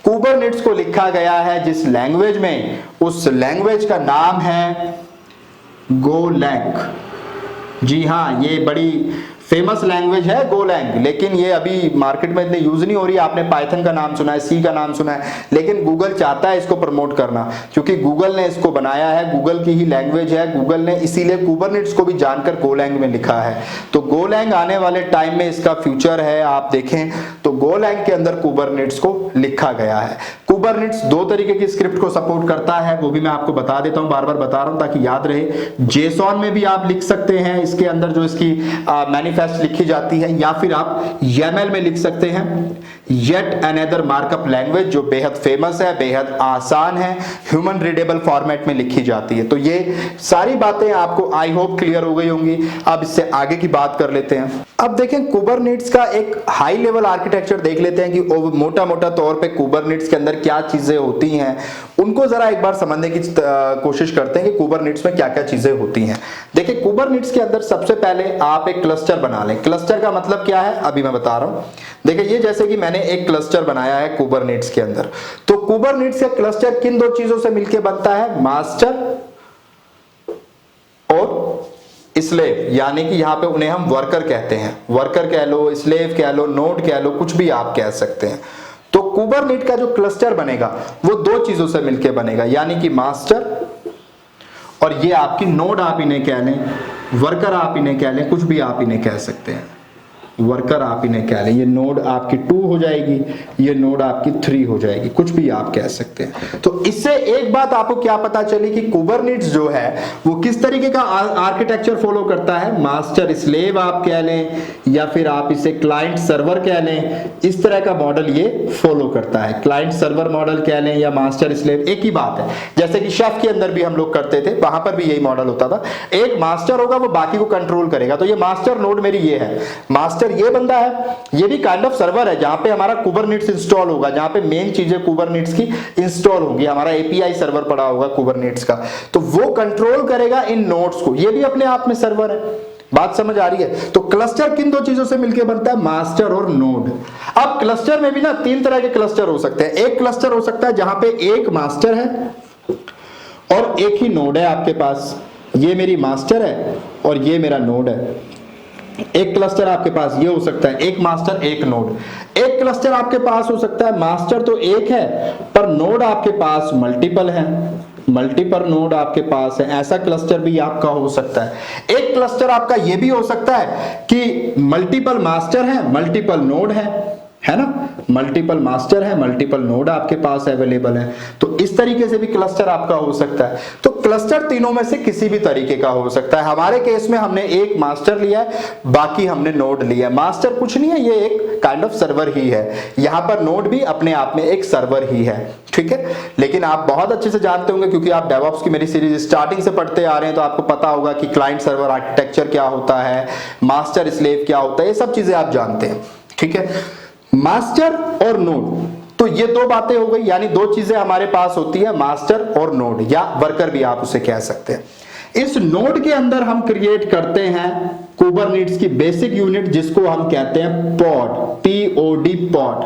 कुबरनेट्स को लिखा गया है जिस लैंग्वेज में, उस लैंग्वेज का नाम है गोलैंग। जी हाँ, ये बड़ी फेमस लैंग्वेज है गोलैंग, लेकिन ये अभी मार्केट में इतनी यूज नहीं हो रही है। आपने पाइथन का नाम सुना है, सी का नाम सुना है, लेकिन गूगल चाहता है इसको प्रमोट करना, क्योंकि गूगल ने इसको बनाया है, गूगल की ही लैंग्वेज है, गूगल ने इसीलिए कुबरनेट्स को भी जानकर गोलैंग में लिखा है। तो गोलैंग आने वाले टाइम में इसका फ्यूचर है, आप देखें तो गोलैंग के अंदर कुबरनेट्स को लिखा गया है। कुबरनेट्स दो तरीके की स्क्रिप्ट को सपोर्ट करता है, वो भी मैं आपको बता देता हूं, बार बार बता रहा हूं ताकि याद रहे। जेसॉन में भी आप लिख सकते हैं, इसके अंदर जो इसकी मैनिफेस्ट लिखी जाती है, या फिर आप YAML में लिख सकते हैं, येट अनदर मार्कअप लैंग्वेज, जो बेहद फेमस है, बेहद आसान है, ह्यूमन रीडेबल फॉर्मेट में लिखी जाती है। तो ये सारी बातें आपको आई होप क्लियर हो गई होंगी। अब इससे आगे की बात कर लेते हैं। अब देखें कुबरनेट्स का एक हाई लेवल आर्किटेक्चर देख लेते हैं कि मोटा मोटा तौर पे कुबरनेट्स के अंदर क्या चीजें होती हैं, उनको जरा एक बार समझने की कोशिश करते हैं कि कुबरनेट्स में क्या क्या चीजें होती हैं। देखिए कुबरनेट्स के अंदर सबसे पहले आप एक क्लस्टर बना लें। क्लस्टर का मतलब क्या है अभी मैं बता रहा हूं। देखिए ये जैसे कि मैंने एक क्लस्टर बनाया है कुबरनेट्स के अंदर, तो कुबरनेट्स का क्लस्टर किन दो चीजों से मिलकर बनता है, मास्टर और स्लेव, यानी कि यहां पे उन्हें हम वर्कर कहते हैं। वर्कर कह लो, स्लेव कह लो, नोड कह लो, कुछ भी आप कह सकते हैं। तो कुबरनेट का जो क्लस्टर बनेगा वो दो चीजों से मिलकर बनेगा, यानी कि मास्टर और ये आपकी नोड आप इन्हें कह लें, वर्कर आप इन्हें कह लें, कुछ भी आप इन्हें कह सकते हैं, वर्कर आप इन्हें कह लें। ये नोड आपकी 2 हो जाएगी, ये नोड आपकी 3 हो जाएगी, कुछ भी आप कह सकते हैं। तो इससे एक बात आपको क्या पता चली कि कुबरनेट्स जो है वो किस तरीके का आर्किटेक्चर फॉलो करता है, मास्टर स्लेव आप कह लें या फिर आप इसे क्लाइंट सर्वर कह लें, इस तरह का मॉडल ये फॉलो करता है। क्लाइंट सर्वर मॉडल कह लें या मास्टर स्लेव, एक ही बात है। जैसे कि शेफ के अंदर भी हम लोग करते थे, वहां पर भी यही मॉडल होता था। एक मास्टर होगा, वो बाकी को कंट्रोल करेगा। तो ये मास्टर नोड मेरी ये है, मास्टर ये बंदा है, ये भी काइंड ऑफ सर्वर है जहां पे हमारा कुबरनेट्स इंस्टॉल होगा, जहां पे मेन चीजें कुबरनेट्स की इंस्टॉल होंगी, हमारा एपीआई सर्वर पड़ा होगा कुबरनेट्स का, तो वो कंट्रोल करेगा इन नोड्स को। ये भी अपने आप में सर्वर है। बात समझ आ रही है? तो क्लस्टर किन दो चीजों से मिलकर बनता है, मास्टर और नोड। अब क्लस्टर में भी ना 3 तरह के क्लस्टर हो सकते हैं। एक क्लस्टर हो सकता है जहां पे एक मास्टर है और एक ही नोड है आपके पास, ये मेरी मास्टर है और ये मेरा नोड है। एक क्लस्टर आपके पास ये हो सकता है, एक मास्टर एक नोड। एक क्लस्टर आपके पास हो सकता है मास्टर तो एक है पर नोड आपके पास मल्टीपल है, मल्टीपल नोड आपके पास है, ऐसा क्लस्टर भी आपका हो सकता है। एक क्लस्टर आपका ये भी हो सकता है कि मल्टीपल मास्टर है, मल्टीपल नोड है ना, मल्टीपल मास्टर है, मल्टीपल नोड आपके पास अवेलेबल है। तो इस तरीके से भी क्लस्टर आपका हो सकता है। तो क्लस्टर तीनों में से किसी भी तरीके का हो सकता है। हमारे केस में हमने एक मास्टर लिया है, बाकी हमने नोड लिया है। मास्टर कुछ नहीं है, ये एक काइंड ऑफ सर्वर ही है। यहां पर नोड भी अपने आप में एक सर्वर ही है, ठीक है। लेकिन आप बहुत अच्छे से जानते होंगे क्योंकि आप डेवऑप्स की मेरी सीरीज स्टार्टिंग से पढ़ते आ रहे हैं, तो आपको पता होगा कि क्लाइंट सर्वर आर्किटेक्चर क्या होता है, मास्टर स्लेव क्या होता है, ये सब चीजें आप जानते हैं, ठीक है। मास्टर और नोड, तो ये दो बातें हो गई, यानी दो चीजें हमारे पास होती है, मास्टर और नोड, या वर्कर भी आप उसे कह सकते हैं। इस नोड के अंदर हम क्रिएट करते हैं कुबरनेट्स की बेसिक यूनिट, जिसको हम कहते हैं पॉड, POD पॉड।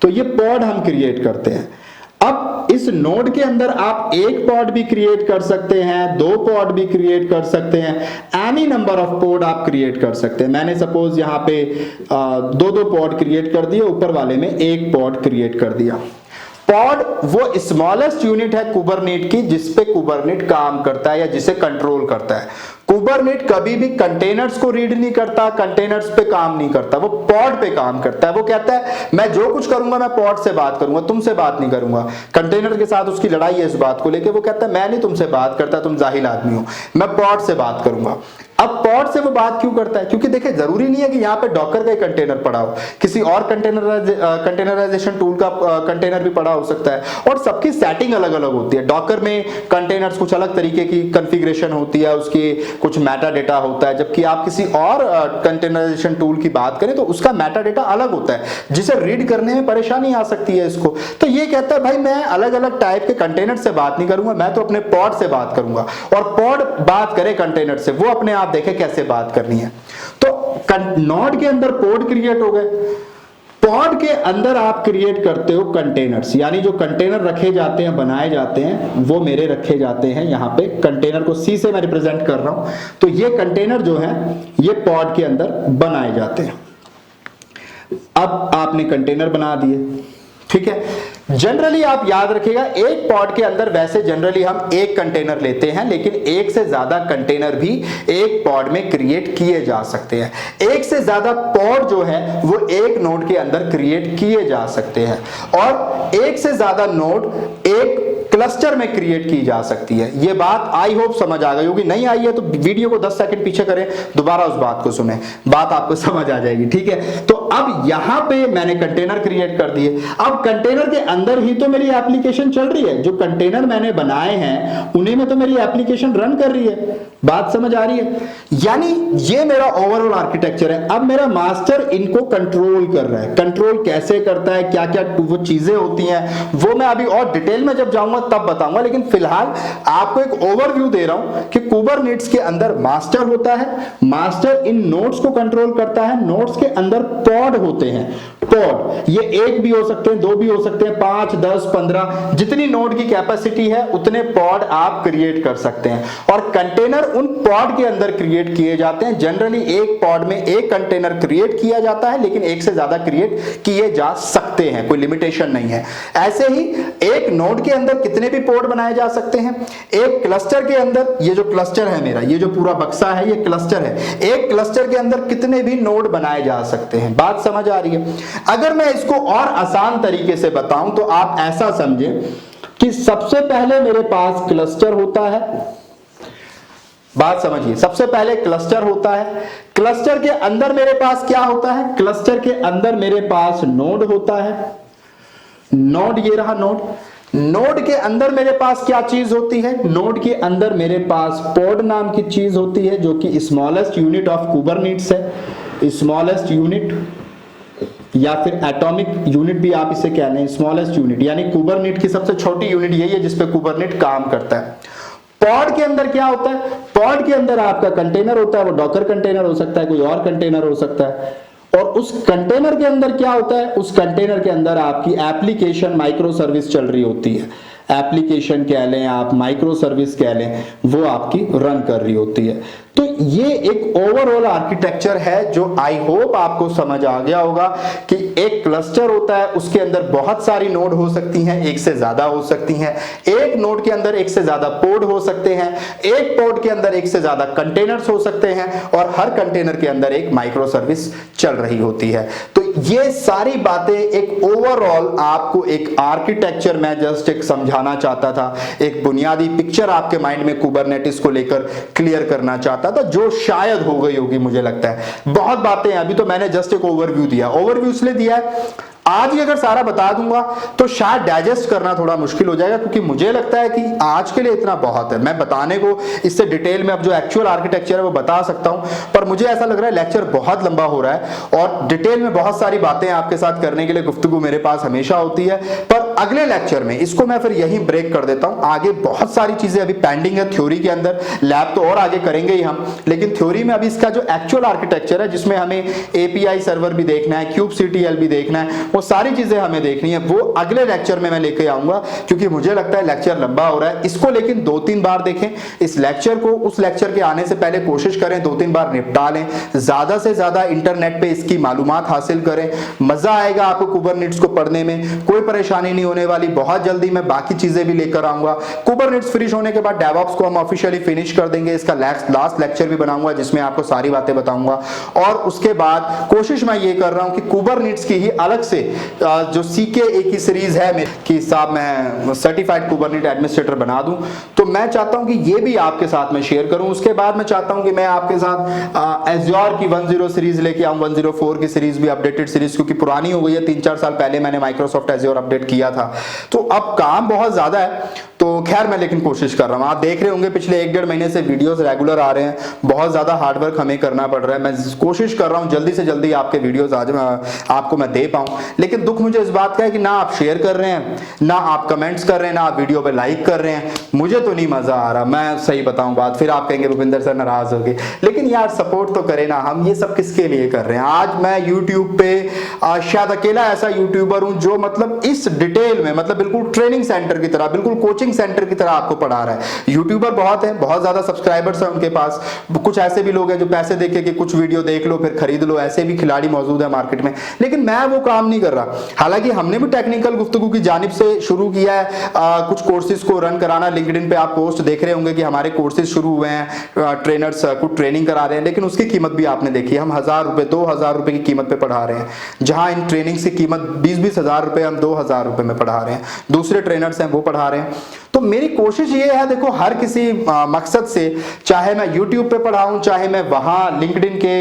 तो ये पॉड हम क्रिएट करते हैं। अब इस नोड के अंदर आप एक पॉड भी क्रिएट कर सकते हैं, 2 पॉड भी क्रिएट कर सकते हैं, एनी नंबर ऑफ पॉड आप क्रिएट कर सकते हैं। मैंने सपोज यहां पे 2 पॉड क्रिएट कर दिए, ऊपर वाले में 1 पॉड क्रिएट कर दिया। पॉड वो स्मॉलेस्ट यूनिट है कुबरनेट की जिसपे कुबरनेट काम करता है या जिसे कंट्रोल करता है। कुबरनेट कभी भी कंटेनर्स को रीड नहीं करता, कंटेनर्स पे काम नहीं करता, वो पॉड पे काम करता है। वो कहता है मैं जो कुछ करूंगा मैं पॉड से बात करूंगा, तुमसे बात नहीं करूंगा। कंटेनर के साथ उसकी लड़ाई है इस बात को लेके, वो कहता है मैं नहीं तुमसे बात करता, तुम जाहिल आदमी हो, मैं पॉड से बात करूंगा। अब पॉड से वो बात क्यों करता है, क्योंकि देखिए जरूरी नहीं है कि यहाँ पे डॉकर का कंटेनर पड़ा हो, किसी और कंटेनराइजेशन टूल का कंटेनर भी पड़ा हो सकता है, और सबकी सेटिंग अलग अलग होती है। डॉकर में कंटेनर्स कुछ अलग तरीके की कॉन्फ़िगरेशन होती है, उसकी कुछ मेटा डेटा होता है, जबकि आप किसी और कंटेनराइजेशन टूल की बात करें तो उसका मेटा डेटा अलग होता है, जिसे रीड करने में परेशानी आ सकती है इसको। तो ये कहता है भाई मैं अलग अलग टाइप के कंटेनर से बात नहीं करूंगा, मैं तो अपने पॉड से बात करूंगा, और पॉड बात करे कंटेनर से, वो अपने आप देखे कैसे बात करनी है। तो नोड के अंदर पोड क्रिएट हो गए, पॉड के अंदर आप क्रिएट करते हो कंटेनर्स, यानी जो कंटेनर रखे जाते हैं, बनाए जाते हैं, वो मेरे रखे जाते हैं यहां पे। कंटेनर को सी से मैं रिप्रेजेंट कर रहा हूं, तो ये कंटेनर जो है ये पॉड के अंदर बनाए जाते हैं। अब आपने कंटेनर बना दिए, ठीक है। जनरली आप याद रखिएगा, एक पॉड के अंदर वैसे जनरली हम एक कंटेनर लेते हैं, लेकिन एक से ज्यादा कंटेनर भी एक पॉड में क्रिएट किए जा सकते हैं। एक से ज्यादा पॉड जो है वो एक नोड के अंदर क्रिएट किए जा सकते हैं, और एक से ज्यादा नोड एक क्लस्टर में क्रिएट की जा सकती है। ये बात आई होप समझ आ गई होगी, नहीं आई है तो वीडियो को 10 सेकंड पीछे करें, दोबारा उस बात को सुने, बात आपको समझ आ जाएगी, ठीक है। तो अब यहां पे मैंने कंटेनर क्रिएट कर दिए। अब कंटेनर के अंदर ही तो मेरी एप्लीकेशन चल रही है, जो कंटेनर मैंने बनाए हैं उन्हीं में तो मेरी एप्लीकेशन रन कर रही है। बात समझ आ रही है? यानी ये मेरा ओवरऑल आर्किटेक्चर है। अब मेरा मास्टर इनको कंट्रोल कर रहा है। कंट्रोल कैसे करता है, क्या क्या वो चीजें होती हैं, वो मैं अभी और डिटेल में जब जाऊंगा तब बताऊंगा, लेकिन फिलहाल आपको एक ओवरव्यू दे रहा हूं कि कुबरनेटिस के अंदर मास्टर होता है, मास्टर इन नोड्स को कंट्रोल करता है, नोड्स के अंदर पॉड होते हैं। पॉड ये एक भी हो सकते हैं, दो भी हो सकते हैं, 5, 10, 15, जितनी नोड की कैपेसिटी है उतने पॉड आप क्रिएट कर सकते हैं, और कंटेनर उन पॉड के अंदर क्रिएट किए जाते हैं। जनरली एक पॉड में एक कंटेनर क्रिएट किया जाता है, लेकिन एक से ज्यादा क्रिएट किए जा सकते हैं, कोई लिमिटेशन नहीं है। ऐसे ही एक नोड के अंदर कितने भी पॉड बनाए जा सकते हैं। एक क्लस्टर के अंदर, ये जो क्लस्टर है मेरा, ये जो पूरा बक्सा है ये क्लस्टर है, एक क्लस्टर के अंदर कितने भी नोड बनाए जा सकते हैं। बात समझ आ रही है? अगर मैं इसको और आसान तरीके से बताऊं तो आप ऐसा समझें कि सबसे पहले मेरे पास क्लस्टर होता है। बात समझिए, सबसे पहले क्लस्टर होता है, क्लस्टर के अंदर मेरे पास क्या होता है, क्लस्टर के अंदर मेरे पास नोड होता है। नोड, ये रहा नोड। नोड के अंदर मेरे पास क्या चीज होती है, नोड के अंदर मेरे पास पॉड नाम की चीज होती है, जो कि स्मॉलेस्ट यूनिट ऑफ कुबरनेटिस है। स्मॉलेस्ट यूनिट या फिर एटॉमिक यूनिट भी आप इसे कह लें, स्मॉलेस्ट यूनिट, यानी कुबरनेट की सबसे छोटी यूनिट यही है जिसपे कुबरनेट काम करता है। पॉड के अंदर क्या होता है, पॉड के अंदर आपका कंटेनर होता है, वो डॉकर कंटेनर हो सकता है, कोई और कंटेनर हो सकता है, और उस कंटेनर के अंदर क्या होता है, उस कंटेनर के अंदर आपकी एप्लीकेशन माइक्रो सर्विस चल रही होती है। एप्लीकेशन कह लें आप, माइक्रो सर्विस कह लें, वो आपकी रन कर रही होती है। तो ये एक ओवरऑल आर्किटेक्चर है जो आई होप आपको समझ आ गया होगा कि एक क्लस्टर होता है, उसके अंदर बहुत सारी नोड हो सकती हैं, एक से ज्यादा हो सकती हैं। एक नोड के अंदर एक से ज्यादा पोड हो सकते हैं, एक पोड के अंदर एक से ज्यादा कंटेनर्स हो सकते हैं, और हर कंटेनर के अंदर एक माइक्रो सर्विस चल रही होती है। तो ये सारी बातें एक ओवरऑल आपको एक आर्किटेक्चर में जस्ट एक समझाना चाहता था, एक बुनियादी पिक्चर आपके माइंड में कुबरनेटिस को लेकर क्लियर करना चाहता था, जो शायद हो गई होगी मुझे लगता है। बहुत बातें हैं, अभी तो मैंने जस्ट एक ओवरव्यू दिया। ओवरव्यू इसलिए दिया है, आज ही अगर सारा बता दूंगा तो शायद डाइजेस्ट करना थोड़ा मुश्किल हो जाएगा, क्योंकि मुझे लगता है कि आज के लिए इतना बहुत है। मैं बताने को इससे डिटेल में अब जो एक्चुअल आर्किटेक्चर है वो बता सकता हूं, पर मुझे ऐसा लग रहा है लेक्चर बहुत लंबा हो रहा है और डिटेल में बहुत सारी बातें आपके साथ करने के लिए गुफ्तगू मेरे पास हमेशा होती है। पर अगले लेक्चर में इसको मैं फिर यहीं ब्रेक कर देता हूं। आगे बहुत सारी चीजें अभी पेंडिंग है थ्योरी के अंदर, लैब तो और आगे करेंगे ही हम, लेकिन थ्योरी में अभी इसका जो एक्चुअल आर्किटेक्चर है, जिसमें हमें एपीआई सर्वर भी देखना है, क्यूबसीटीएल भी देखना है, वो सारी चीजें हमें देखनी है, वो अगले लेक्चर में मैं लेके आऊंगा, क्योंकि मुझे लगता है लेक्चर लंबा हो रहा है। इसको लेकिन 2-3 बार देखें, इस लेक्चर को उस लेक्चर के आने से पहले कोशिश करें 2-3 बार निपटा लें, ज्यादा से ज्यादा इंटरनेट पे इसकी मालूमात हासिल करें। मजा आएगा आपको कुबरनेटिस को पढ़ने में, कोई परेशानी नहीं होने वाली। बहुत जल्दी मैं बाकी चीजें भी लेकर आऊंगा। कुबरनेटिस फिनिश होने के बाद डेवऑप्स को हम ऑफिशियली फिनिश कर देंगे। इसका लास्ट लेक्चर भी बनाऊंगा जिसमें आपको सारी बातें बताऊंगा, और उसके बाद कोशिश मैं ये कर रहा हूं कि कुबरनेटिस की ही अलग से जो सीके एक ही सीरीज है कि साहब मैं सर्टिफाइड कुबरनेटिस एडमिनिस्ट्रेटर बना दूं, तो मैं चाहता हूं कि ये भी आपके साथ में शेयर करूं। उसके बाद मैं चाहता हूं कि मैं आपके साथ एज़्योर की 10 सीरीज लेके आऊं, 104 की सीरीज भी, अपडेटेड सीरीज, क्योंकि पुरानी हो गई है। 3-4 साल पहले मैंने माइक्रोसॉफ्ट एज़्योर अपडेट किया था, तो अब काम बहुत ज्यादा है। तो तो खैर मैं लेकिन कोशिश कर रहा हूँ। आप देख रहे होंगे पिछले 1-1.5 महीने से वीडियोस रेगुलर आ रहे हैं, बहुत ज़्यादा हार्डवर्क हमें करना पड़ रहा है। मैं कोशिश कर रहा हूँ जल्दी से जल्दी आपके वीडियोस आज आपको मैं दे पाऊँ, लेकिन दुख मुझे इस बात का है कि ना आप शेयर कर रहे हैं, ना आप कमेंट्स कर रहे हैं, ना आप वीडियो पे लाइक कर रहे हैं। मुझे तो नहीं मजा आ रहा, मैं सही बताऊं बात, फिर आप कहेंगे भूपिंदर सर नाराज हो गए, लेकिन यार सपोर्ट तो करें ना। हम ये सब किसके लिए कर रहे हैं? आज मैं YouTube पे शायद अकेला ऐसा यूट्यूबर हूं जो मतलब इस डिटेल में, मतलब बिल्कुल ट्रेनिंग सेंटर की तरह, बिल्कुल कोचिंग सेंटर की तरह आपको पढ़ा रहा है। यूट्यूबर बहुत है, बहुत ज्यादा सब्सक्राइबर्स हैं उनके पास, कुछ ऐसे भी लोग हैं जो पैसे देके कि कुछ वीडियो देख लो फिर खरीद लो, ऐसे भी खिलाड़ी मौजूद है मार्केट में, लेकिन मैं वो काम नहीं कर रहा। हालांकि हमने भी टेक्निकल गुफ्तगू की जानिब से शुरू किया है कुछ कोर्सेज को रन कराना। लिंक्डइन पे आप पोस्ट देख रहे होंगे कि हमारे कोर्सेज शुरू हुए हैं, ट्रेनर्स कुछ ट्रेनिंग करा रहे हैं, लेकिन उसकी कीमत भी आपने देखी, हम 1000 रुपए 2000 रुपए की कीमत पे पढ़ा रहे हैं, जहां इन ट्रेनिंग्स की कीमत 20-20 हजार रुपए हम 2000 रुपए में पढ़ा रहे हैं। दूसरे ट्रेनर्स हैं वो पढ़ा रहे हैं। तो मेरी कोशिश ये है, देखो हर किसी मकसद से, चाहे मैं YouTube पे पढ़ाऊं, चाहे मैं वहां लिंक्डइन के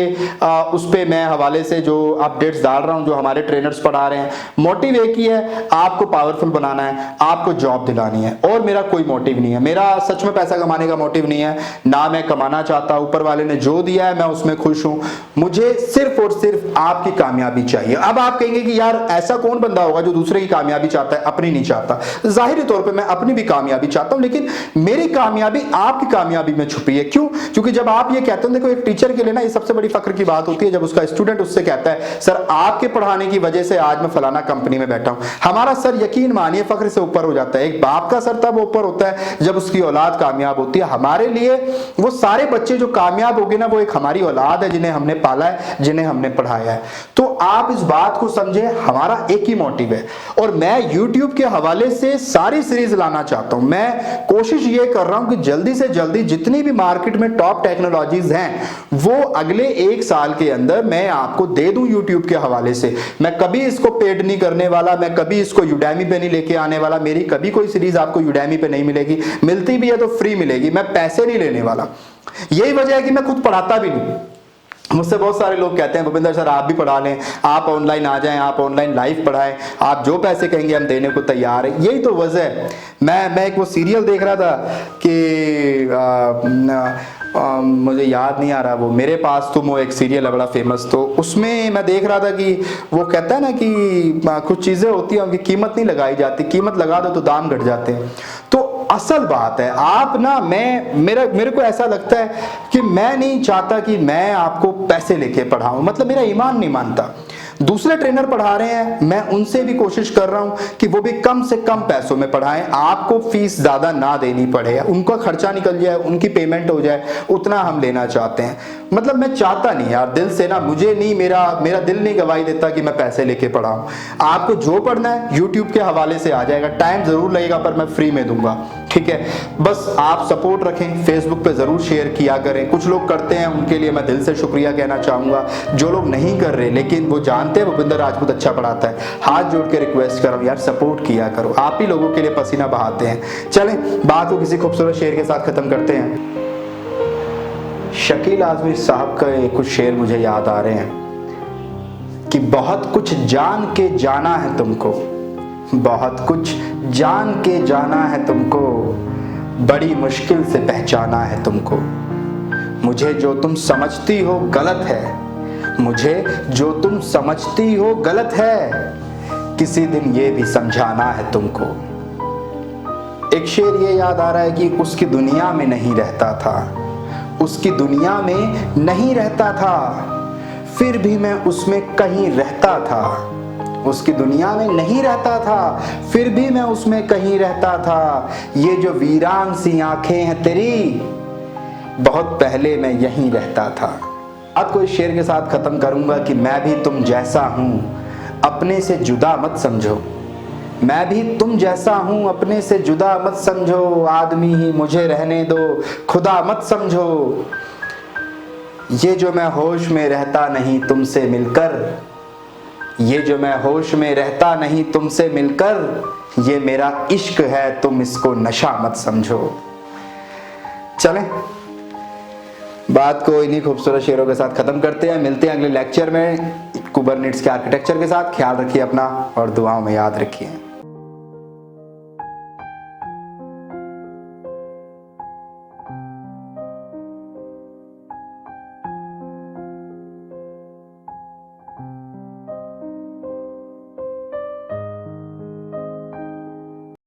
उस पे मैं हवाले से जो अपडेट्स डाल रहा हूं, जो हमारे ट्रेनर्स पढ़ा रहे हैं, मोटिव एक ही है, आपको पावरफुल बनाना है, आपको जॉब दिलानी है, और मेरा कोई मोटिव नहीं है। मेरा सच में पैसा कमाने का मोटिव नहीं है, ना मैं कमाना चाहता। ऊपर वाले ने जो दिया है मैं उसमें खुश हूं, मुझे सिर्फ और सिर्फ आपकी कामयाबी चाहिए। अब आप कहेंगे कि यार ऐसा कौन बंदा होगा जो दूसरे की कामयाबी चाहता है, अपनी नहीं चाहता? जाहिर तौर पर मैं अपनी भी कामयाबी चाहता हूं, लेकिन मेरी कामयाबी आपकी कामयाबी में छुपी है। क्यों? क्योंकि जब आप ये कहते हैं, देखो एक टीचर के लिए ना ये सबसे बड़ी फख्र की बात होती है जब उसका स्टूडेंट उससे कहता है सर आपके पढ़ाने की वजह से आज मैं फलाना कंपनी में बैठा हूं। हमारा सर यकीन मानिए फख्र से ऊपर हो जाता है। एक बाप का सर तब ऊपर होता है जब उसकी औलाद कामयाब होती है। हमारे लिए वो सारे बच्चे जो कामयाब हो गए ना, वो एक हमारी औलाद है जिन्हें हमने पाला है, जिन्हें हमने पढ़ाया है। तो आप इस बात को समझे, हमारा एक ही मोटिव है, और मैं YouTube के हवाले से सारी सीरीज लाना चाहता हूं। मैं कोशिश ये कर रहा हूं कि जल्दी से जल्दी जितनी भी मार्केट में टॉप टेक्नोलॉजीज हैं वो अगले 1 साल के अंदर मैं आपको दे दूं YouTube के हवाले से। मैं कभी इसको पेड नहीं करने वाला, मैं कभी इसको Udemy पे नहीं लेके आने वाला। मेरी कभी कोई सीरीज आपको Udemy पे नहीं मिलेगी, मिलती भी है तो फ्री मिलेगी, मैं पैसे नहीं लेने वाला। यही वजह है कि मैं खुद पढ़ाता भी नहीं। मुझसे बहुत सारे लोग कहते हैं भूपिंदर सर आप भी पढ़ा लें, आप ऑनलाइन आ जाएं, आप ऑनलाइन लाइव पढ़ाएं, आप जो पैसे कहेंगे हम देने को तैयार हैं। यही तो वजह है। मैं एक वो सीरियल देख रहा था कि मुझे याद नहीं आ रहा, वो मेरे पास तुम, वो एक सीरियल है बड़ा फेमस, तो उसमें मैं देख रहा था कि वो कहता है ना कि कुछ चीज़ें होती हैं उनकी कीमत नहीं लगाई जाती, कीमत लगा दो तो दाम घट जाते हैं। तो असल बात है, आप ना, मेरे को ऐसा लगता है कि मैं नहीं चाहता कि मैं आपको पैसे लेके पढ़ाऊं, मतलब मेरा ईमान नहीं मानता। दूसरे ट्रेनर पढ़ा रहे हैं, मैं उनसे भी कोशिश कर रहा हूं कि वो भी कम से कम पैसों में पढ़ाएं, आपको फीस ज्यादा ना देनी पड़े, उनका खर्चा निकल जाए, उनकी पेमेंट हो जाए, उतना हम लेना चाहते हैं। मतलब मैं चाहता नहीं यार, दिल से ना, मुझे नहीं, मेरा दिल नहीं गवाही देता कि मैं पैसे लेके पढ़ाऊं। आपको जो पढ़ना है YouTube के हवाले से आ जाएगा, टाइम जरूर लगेगा पर मैं फ्री में दूंगा, ठीक है? बस आप सपोर्ट रखें, फेसबुक पे जरूर शेयर किया करें। कुछ लोग करते हैं, उनके लिए मैं दिल से शुक्रिया कहना चाहूंगा। जो लोग नहीं कर रहे लेकिन वो जानते हैं भूपिंदर राजपूत अच्छा पढ़ाता है, हाथ जोड़ के रिक्वेस्ट कर रहा हूं यार, सपोर्ट किया करो। आप ही लोगों के लिए पसीना बहाते हैं। चलें बात को किसी खूबसूरत शेर के साथ खत्म करते हैं। शकील आजमी साहब का कुछ शेर मुझे याद आ रहे हैं कि बहुत कुछ जान के जाना है तुमको, बहुत कुछ जान के जाना है तुमको, बड़ी मुश्किल से पहचाना है तुमको। मुझे जो तुम समझती हो गलत है, मुझे जो तुम समझती हो गलत है, किसी दिन ये भी समझाना है तुमको। एक शेर ये याद आ रहा है कि उसकी दुनिया में नहीं रहता था, उसकी दुनिया में नहीं रहता था, फिर भी मैं उसमें कहीं रहता था। उसकी दुनिया में नहीं रहता था, फिर भी मैं उसमें कहीं रहता था। ये जो वीरान सी आंखें हैं तेरी, बहुत पहले मैं यहीं रहता था। बात को इस शेर के साथ खत्म करूंगा कि मैं भी तुम जैसा हूं, अपने से जुदा मत समझो। मैं भी तुम जैसा हूं, अपने से जुदा मत समझो। आदमी ही मुझे रहने दो, खुदा मत समझो। ये जो मैं होश में रहता नहीं तुमसे मिलकर, ये जो मैं होश में रहता नहीं तुमसे मिलकर, ये मेरा इश्क है, तुम इसको नशा मत समझो। चलें बात को इन्हीं खूबसूरत शेरों के साथ खत्म करते हैं। मिलते हैं अगले लेक्चर में कुबरनेट्स के आर्किटेक्चर के साथ। ख्याल रखिए अपना और दुआओं में याद रखिए।